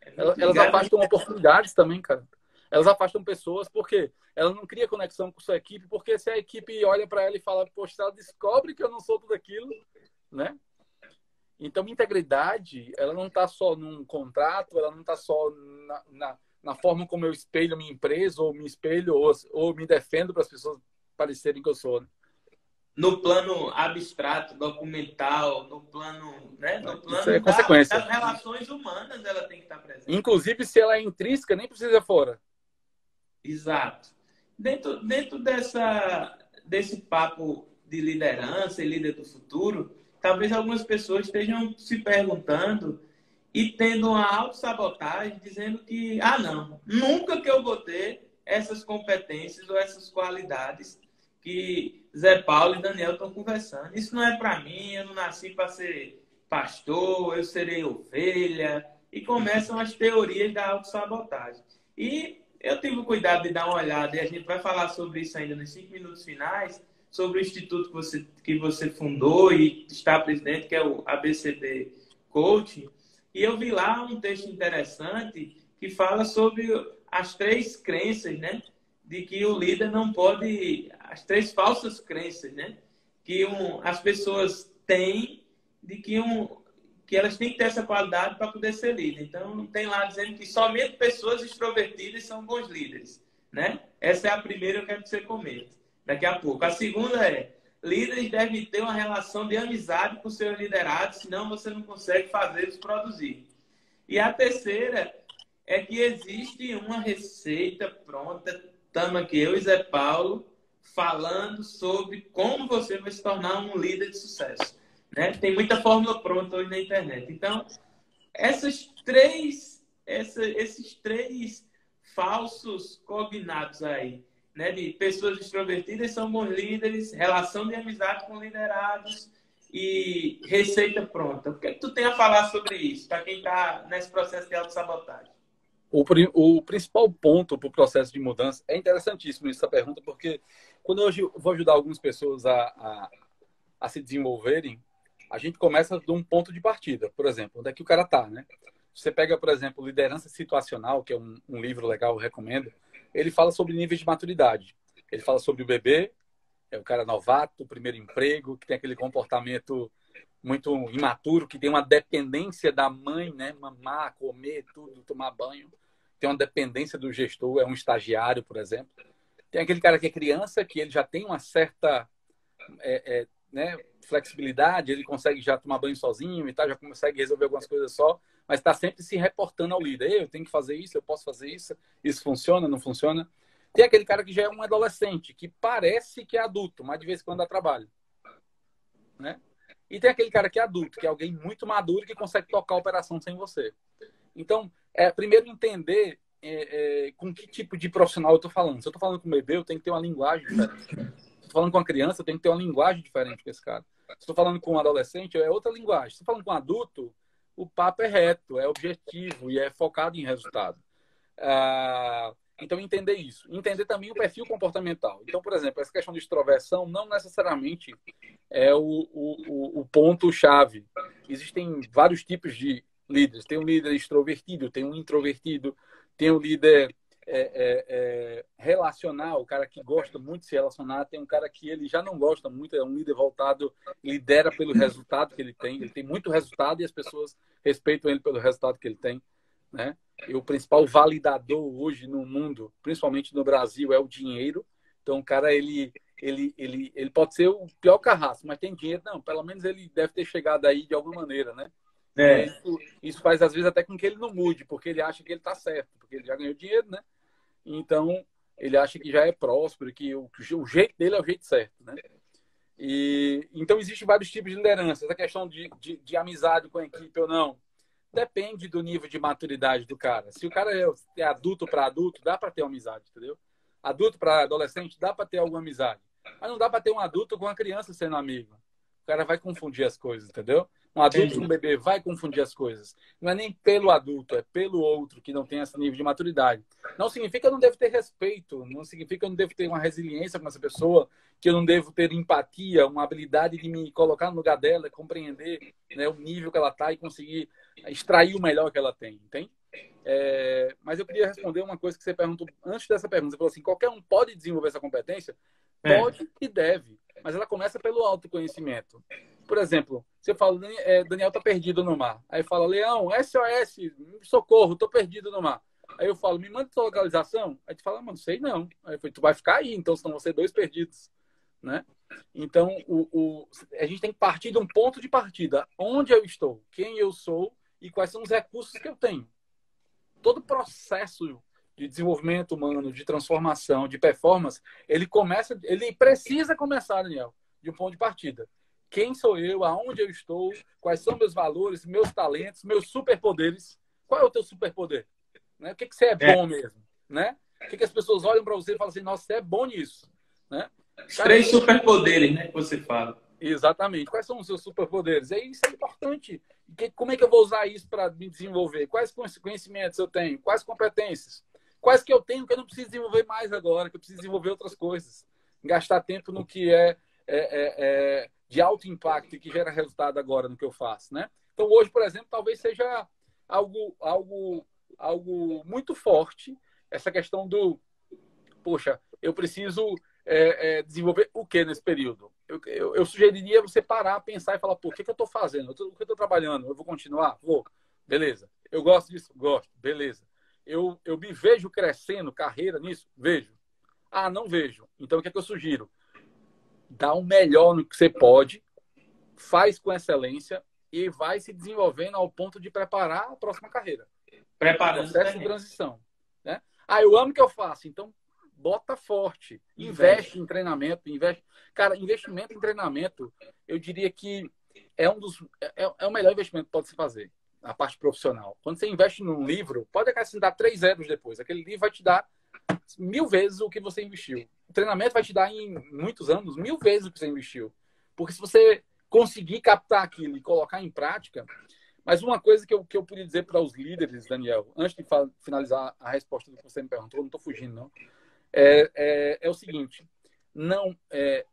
É muito Elas ligado. afastam oportunidades também, cara. Elas afastam pessoas porque ela não cria conexão com sua equipe, porque se a equipe olha para ela e fala, poxa, ela descobre que eu não sou tudo aquilo, né? Então, integridade, ela não está só num contrato, ela não está só na forma como eu espelho minha empresa, ou me espelho, ou me defendo para as pessoas parecerem que eu sou. Né? No plano abstrato, documental, no plano, né? No Isso é plano consequência. das relações humanas, ela tem que estar presente. Inclusive, se ela é intrínseca, nem precisa fora. Exato. Dentro desse papo de liderança e líder do futuro, talvez algumas pessoas estejam se perguntando e tendo uma autossabotagem, dizendo que, não, nunca que eu vou ter essas competências ou essas qualidades que Zé Paulo e Daniel estão conversando. Isso não é para mim, eu não nasci para ser pastor, eu serei ovelha. E começam as teorias da autossabotagem. E eu tive o cuidado de dar uma olhada, e a gente vai falar sobre isso ainda nos 5 minutos finais, sobre o instituto que você fundou e está presidente, que é o ABCD Coaching. E eu vi lá um texto interessante que fala sobre as 3 crenças, né? De que o líder não pode... As 3 falsas crenças, né? Que as pessoas têm de que elas têm que ter essa qualidade para poder ser líder. Então, tem lá dizendo que somente pessoas extrovertidas são bons líderes, né? Essa é a primeira que eu quero que você comente daqui a pouco. A segunda é: líderes devem ter uma relação de amizade com seus liderados, senão você não consegue fazê-los produzir. E a terceira é que existe uma receita pronta. Estamos aqui, eu e Zé Paulo, falando sobre como você vai se tornar um líder de sucesso. Né? Tem muita fórmula pronta hoje na internet. Então, esses três falsos cognatos aí, né? De pessoas extrovertidas são bons líderes, relação de amizade com liderados e receita pronta. O que é que tu tem a falar sobre isso, para quem está nesse processo de autossabotagem? O principal ponto para o processo de mudança é interessantíssimo essa pergunta, porque quando eu vou ajudar algumas pessoas a se desenvolverem, a gente começa de um ponto de partida. Por exemplo, onde é que o cara está, né? Você pega, por exemplo, Liderança Situacional, que é um livro legal, eu recomendo. Ele fala sobre níveis de maturidade. Ele fala sobre o bebê, é o cara novato, o primeiro emprego, que tem aquele comportamento muito imaturo, que tem uma dependência da mãe, né? Mamar, comer, tudo, tomar banho. Tem uma dependência do gestor, é um estagiário, por exemplo. Tem aquele cara que é criança, que ele já tem uma certa né, flexibilidade, ele consegue já tomar banho sozinho e tal, já consegue resolver algumas coisas só, mas está sempre se reportando ao líder. Eu tenho que fazer isso, eu posso fazer isso, isso funciona, não funciona. Tem aquele cara que já é um adolescente, que parece que é adulto, mas de vez em quando dá trabalho. Né? E tem aquele cara que é adulto, que é alguém muito maduro que consegue tocar a operação sem você. Então, primeiro entender com que tipo de profissional eu estou falando. Se eu estou falando com um bebê, eu tenho que ter uma linguagem diferente. Se eu estou falando com uma criança, eu tenho que ter uma linguagem diferente com esse cara. Se estou falando com um adolescente, é outra linguagem. Se estou falando com um adulto, o papo é reto, é objetivo e é focado em resultado. Então, entender isso. Entender também o perfil comportamental. Então, por exemplo, essa questão de extroversão não necessariamente é o ponto-chave. Existem vários tipos de líderes. Tem um líder extrovertido, tem um introvertido, tem um líder relacionar, o cara que gosta muito de se relacionar, tem um cara que ele já não gosta muito, é um líder voltado, lidera pelo resultado que ele tem muito resultado e as pessoas respeitam ele pelo resultado que ele tem, né? E o principal validador hoje no mundo, principalmente no Brasil, é o dinheiro. Então, o cara, ele pode ser o pior carrasco, mas tem dinheiro, não, pelo menos ele deve ter chegado aí de alguma maneira, né? Isso faz, às vezes, até com que ele não mude, porque ele acha que ele está certo, porque ele já ganhou dinheiro, né? Então, ele acha que já é próspero, que o jeito dele é o jeito certo, né? Então, existem vários tipos de liderança. Essa questão de amizade com a equipe ou não, depende do nível de maturidade do cara. Se o cara é adulto para adulto, dá para ter uma amizade, entendeu? Adulto para adolescente, dá para ter alguma amizade. Mas não dá para ter um adulto com uma criança sendo amigo. O cara vai confundir as coisas, entendeu? Um adulto com um bebê vai confundir as coisas. Não é nem pelo adulto, é pelo outro que não tem esse nível de maturidade. Não significa que eu não devo ter respeito, não significa que eu não devo ter uma resiliência com essa pessoa, que eu não devo ter empatia, uma habilidade de me colocar no lugar dela, compreender, né, o nível que ela está e conseguir extrair o melhor que ela tem, entende? Mas eu queria responder uma coisa que você perguntou antes dessa pergunta. Você falou assim, qualquer um pode desenvolver essa competência? Pode e deve, mas ela começa pelo autoconhecimento. Por exemplo, você fala, Daniel tá perdido no mar. Aí fala, Leão, SOS, socorro, tô perdido no mar. Aí eu falo, me manda sua localização. Aí tu fala, mano, sei não. Aí eu falei, tu vai ficar aí, então senão você dois perdidos, né? Então, a gente tem que partir de um ponto de partida. Onde eu estou, quem eu sou e quais são os recursos que eu tenho. Todo processo de desenvolvimento humano, de transformação, de performance, ele precisa começar, Daniel, de um ponto de partida. Quem sou eu, aonde eu estou, quais são meus valores, meus talentos, meus superpoderes. Qual é o teu superpoder? Né? O que você é bom mesmo? Né? O que as pessoas olham para você e falam assim, nossa, você é bom nisso. Né? Os 3 superpoderes, né, que você fala. Exatamente. Quais são os seus superpoderes? Isso é importante. Como é que eu vou usar isso para me desenvolver? Quais conhecimentos eu tenho? Quais competências? Quais que eu tenho que eu não preciso desenvolver mais agora, que eu preciso desenvolver outras coisas? Gastar tempo no que de alto impacto e que gera resultado agora no que eu faço, né? Então, hoje, por exemplo, talvez seja algo muito forte essa questão do, poxa, eu preciso desenvolver o que nesse período? Eu sugeriria você parar, pensar e falar, pô, o que eu estou fazendo? O que eu estou trabalhando? Eu vou continuar? Vou. Beleza. Eu gosto disso? Gosto. Beleza. Eu me vejo crescendo carreira nisso? Vejo. Ah, não vejo. Então, o que é que eu sugiro? Dá o melhor no que você pode, faz com excelência e vai se desenvolvendo ao ponto de preparar a próxima carreira. Preparando o processo de transição. Né? Ah, eu amo o que eu faço. Então, bota forte. Investe em treinamento. Cara, investimento em treinamento, eu diria que é o melhor investimento que pode se fazer. A parte profissional. Quando você investe num livro, pode acrescentar 3 zeros depois. Aquele livro vai te dar 1000 vezes o que você investiu. O treinamento vai te dar em muitos anos 1000 vezes o que você investiu. Porque se você conseguir captar aquilo e colocar em prática... Mas uma coisa que eu podia dizer para os líderes, Daniel, antes de finalizar a resposta do que você me perguntou, não estou fugindo, não, é o seguinte,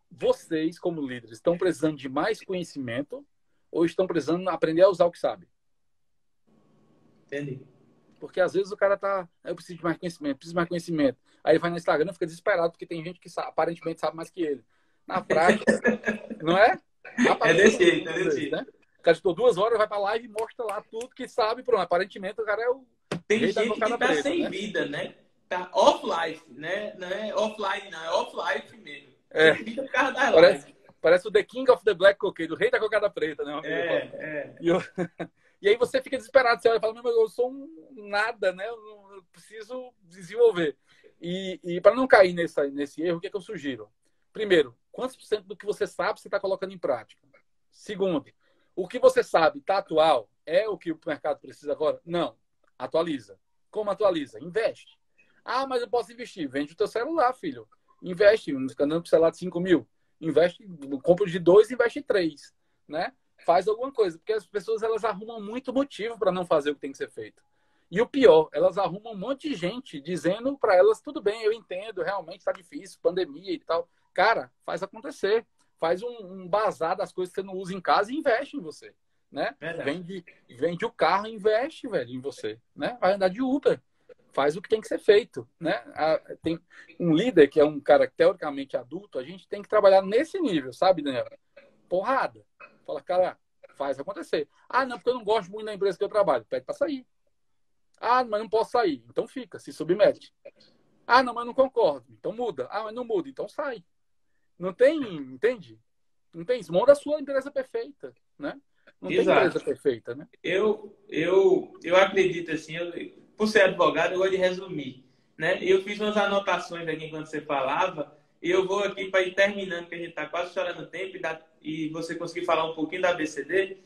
vocês, como líderes, estão precisando de mais conhecimento ou estão precisando aprender a usar o que sabe? Entendi. Porque às vezes o cara eu preciso de mais conhecimento, preciso de mais conhecimento. Aí ele vai no Instagram e fica desesperado porque tem gente que aparentemente sabe mais que ele. Na prática, não é? É desse jeito. Né? O cara estou 2 horas, vai pra live e mostra lá tudo que sabe. Pronto. Aparentemente o cara é o... Tem gente que tá preta, sem vida, né? Tá off-life, né? Não é offline, não. É off-life mesmo. Fica por causa da live. Parece o The King of the Black Cocaine, o rei da cocada preta, né? E aí você fica desesperado. Você olha e fala, meu, eu sou um nada, né? Eu preciso desenvolver. E para não cair nesse erro, o que é que eu sugiro? Primeiro, quantos por cento do que você sabe você está colocando em prática? Segundo, o que você sabe está atual? É o que o mercado precisa agora? Não. Atualiza. Como atualiza? Investe. Ah, mas eu posso investir. Vende o teu celular, filho. Investe. Andando com celular de 5 mil. Investe. Compra de 2, investe 3. Né? Faz alguma coisa. Porque as pessoas elas arrumam muito motivo para não fazer o que tem que ser feito. E o pior, elas arrumam um monte de gente dizendo para elas, tudo bem, eu entendo, realmente está difícil, pandemia e tal. Cara, faz acontecer. Faz um bazar das coisas que você não usa em casa e investe em você. Né? Vende o carro, investe, velho, em você. Né? Vai andar de Uber. faz o que tem que ser feito, né? Tem um líder que é um cara teoricamente adulto, a gente tem que trabalhar nesse nível, sabe, Daniel? Porrada. Fala, cara, faz acontecer. Ah, não, porque eu não gosto muito da empresa que eu trabalho. Pede para sair. Ah, mas não posso sair. Então fica, se submete. Ah, não, mas não concordo. Então muda. Ah, mas não muda. Então sai. Não tem, entende? Não tem isso. Monta a sua empresa perfeita, né? Não tem empresa Exato. perfeita, né? Eu acredito assim, por ser advogado, eu gosto de resumir, né? Eu fiz umas anotações aqui enquanto você falava, e eu vou aqui para ir terminando, porque a gente está quase estourando o tempo, e você conseguir falar um pouquinho da ABCD.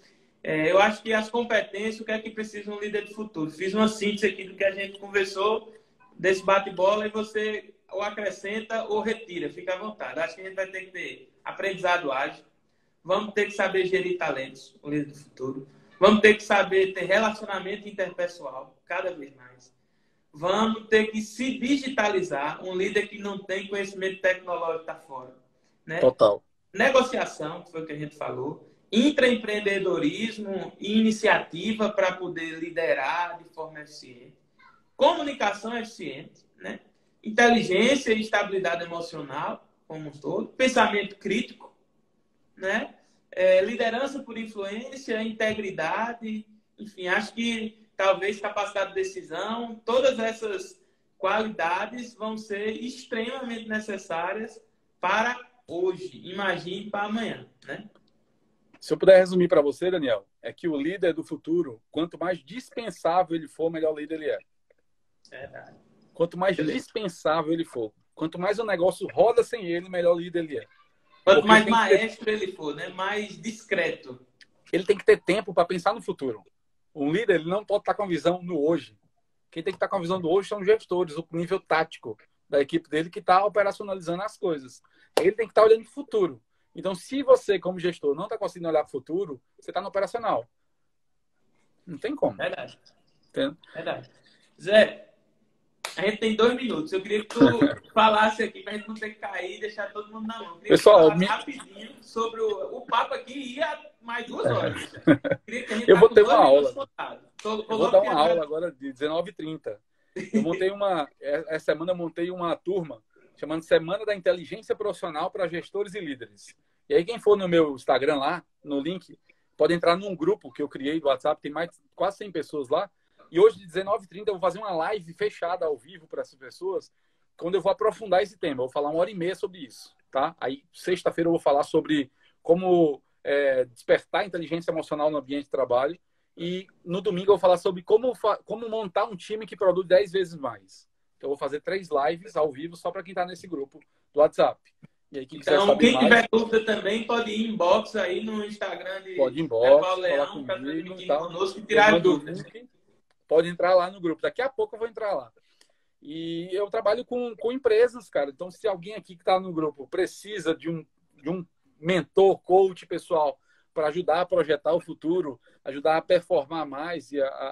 Eu acho que as competências, o que é que precisa um líder do futuro? Fiz uma síntese aqui do que a gente conversou, desse bate-bola, e você ou acrescenta ou retira, fica à vontade. Acho que a gente vai ter que ter aprendizado ágil, vamos ter que saber gerir talentos, o líder do futuro. Vamos ter que saber ter relacionamento interpessoal, cada vez mais. Vamos ter que se digitalizar. Um líder que não tem conhecimento tecnológico está fora, né? Total. Negociação, que foi o que a gente falou. Intraempreendedorismo e iniciativa para poder liderar de forma eficiente. Comunicação eficiente, né? Inteligência e estabilidade emocional, como um todo. Pensamento crítico, né? Liderança por influência, integridade, enfim, acho que talvez capacidade de decisão, todas essas qualidades vão ser extremamente necessárias para hoje, imagine para amanhã, né? Se eu puder resumir para você, Daniel, é que o líder do futuro, quanto mais dispensável ele for, melhor líder ele é. Verdade. Quanto mais dispensável ele for, quanto mais o negócio roda sem ele, melhor líder ele é. Quanto mais maestro ele for, né? Mais discreto. Ele tem que ter tempo para pensar no futuro. Um líder ele não pode estar com a visão no hoje. Quem tem que estar com a visão do hoje são os gestores, o nível tático da equipe dele que está operacionalizando as coisas. Ele tem que estar olhando para o futuro. Então, se você, como gestor, não está conseguindo olhar para o futuro, você está no operacional. Não tem como. Verdade. Entendeu? Verdade. Zé, a gente tem 2 minutos. Eu queria que tu falasse aqui, para a gente não ter que cair e deixar todo mundo na mão. Eu queria Pessoal, que tu falasse rapidinho sobre o papo aqui ia mais 2 horas. Queria que a gente eu vou ter uma aula. Eu vou dar uma aula agora de 19h30. Essa semana eu montei uma turma chamando Semana da Inteligência Profissional para Gestores e Líderes. E aí, quem for no meu Instagram lá, no link, pode entrar num grupo que eu criei do WhatsApp, tem quase 100 pessoas lá. E hoje, de 19h30, eu vou fazer uma live fechada ao vivo para essas pessoas, quando eu vou aprofundar esse tema. Eu vou falar 1h30 sobre isso, tá? Aí, sexta-feira, eu vou falar sobre como despertar a inteligência emocional no ambiente de trabalho. E no domingo, eu vou falar sobre como montar um time que produz 10 vezes mais. Então, eu vou fazer 3 lives ao vivo só para quem está nesse grupo do WhatsApp. E aí, quem tiver dúvida também, pode ir inbox aí no Instagram de Paulo Leão, para transmitir conosco e tirar dúvidas. Pode entrar lá no grupo. Daqui a pouco eu vou entrar lá. E eu trabalho com empresas, cara. Então, se alguém aqui que está no grupo precisa de um mentor, coach pessoal para ajudar a projetar o futuro, ajudar a performar mais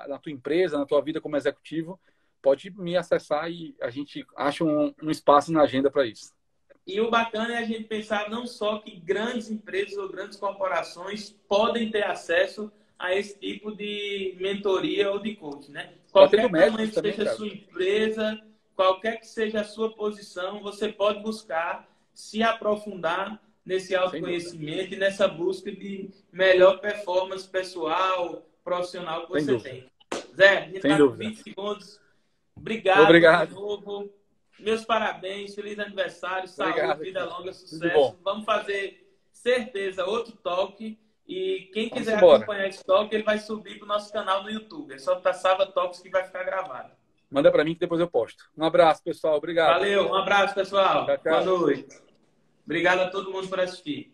na tua empresa, na tua vida como executivo, pode me acessar e a gente acha um espaço na agenda para isso. E o bacana é a gente pensar não só que grandes empresas ou grandes corporações podem ter acesso a esse tipo de mentoria ou de coach, né? Qualquer tamanho que seja a sua empresa, qualquer que seja a sua posição, você pode buscar se aprofundar nesse autoconhecimento e nessa busca de melhor performance pessoal, profissional que você tem. Zé, a gente está com 20 segundos. Obrigado de novo. Meus parabéns, feliz aniversário, saúde, vida longa, sucesso. Vamos fazer, certeza, outro toque. E quem quiser acompanhar esse toque, ele vai subir para o nosso canal no YouTube. É só botar Sava Talks que vai ficar gravado. Manda para mim que depois eu posto. Um abraço, pessoal. Obrigado. Valeu, um abraço, pessoal. Tchau, tchau. Boa noite. Obrigado a todo mundo por assistir.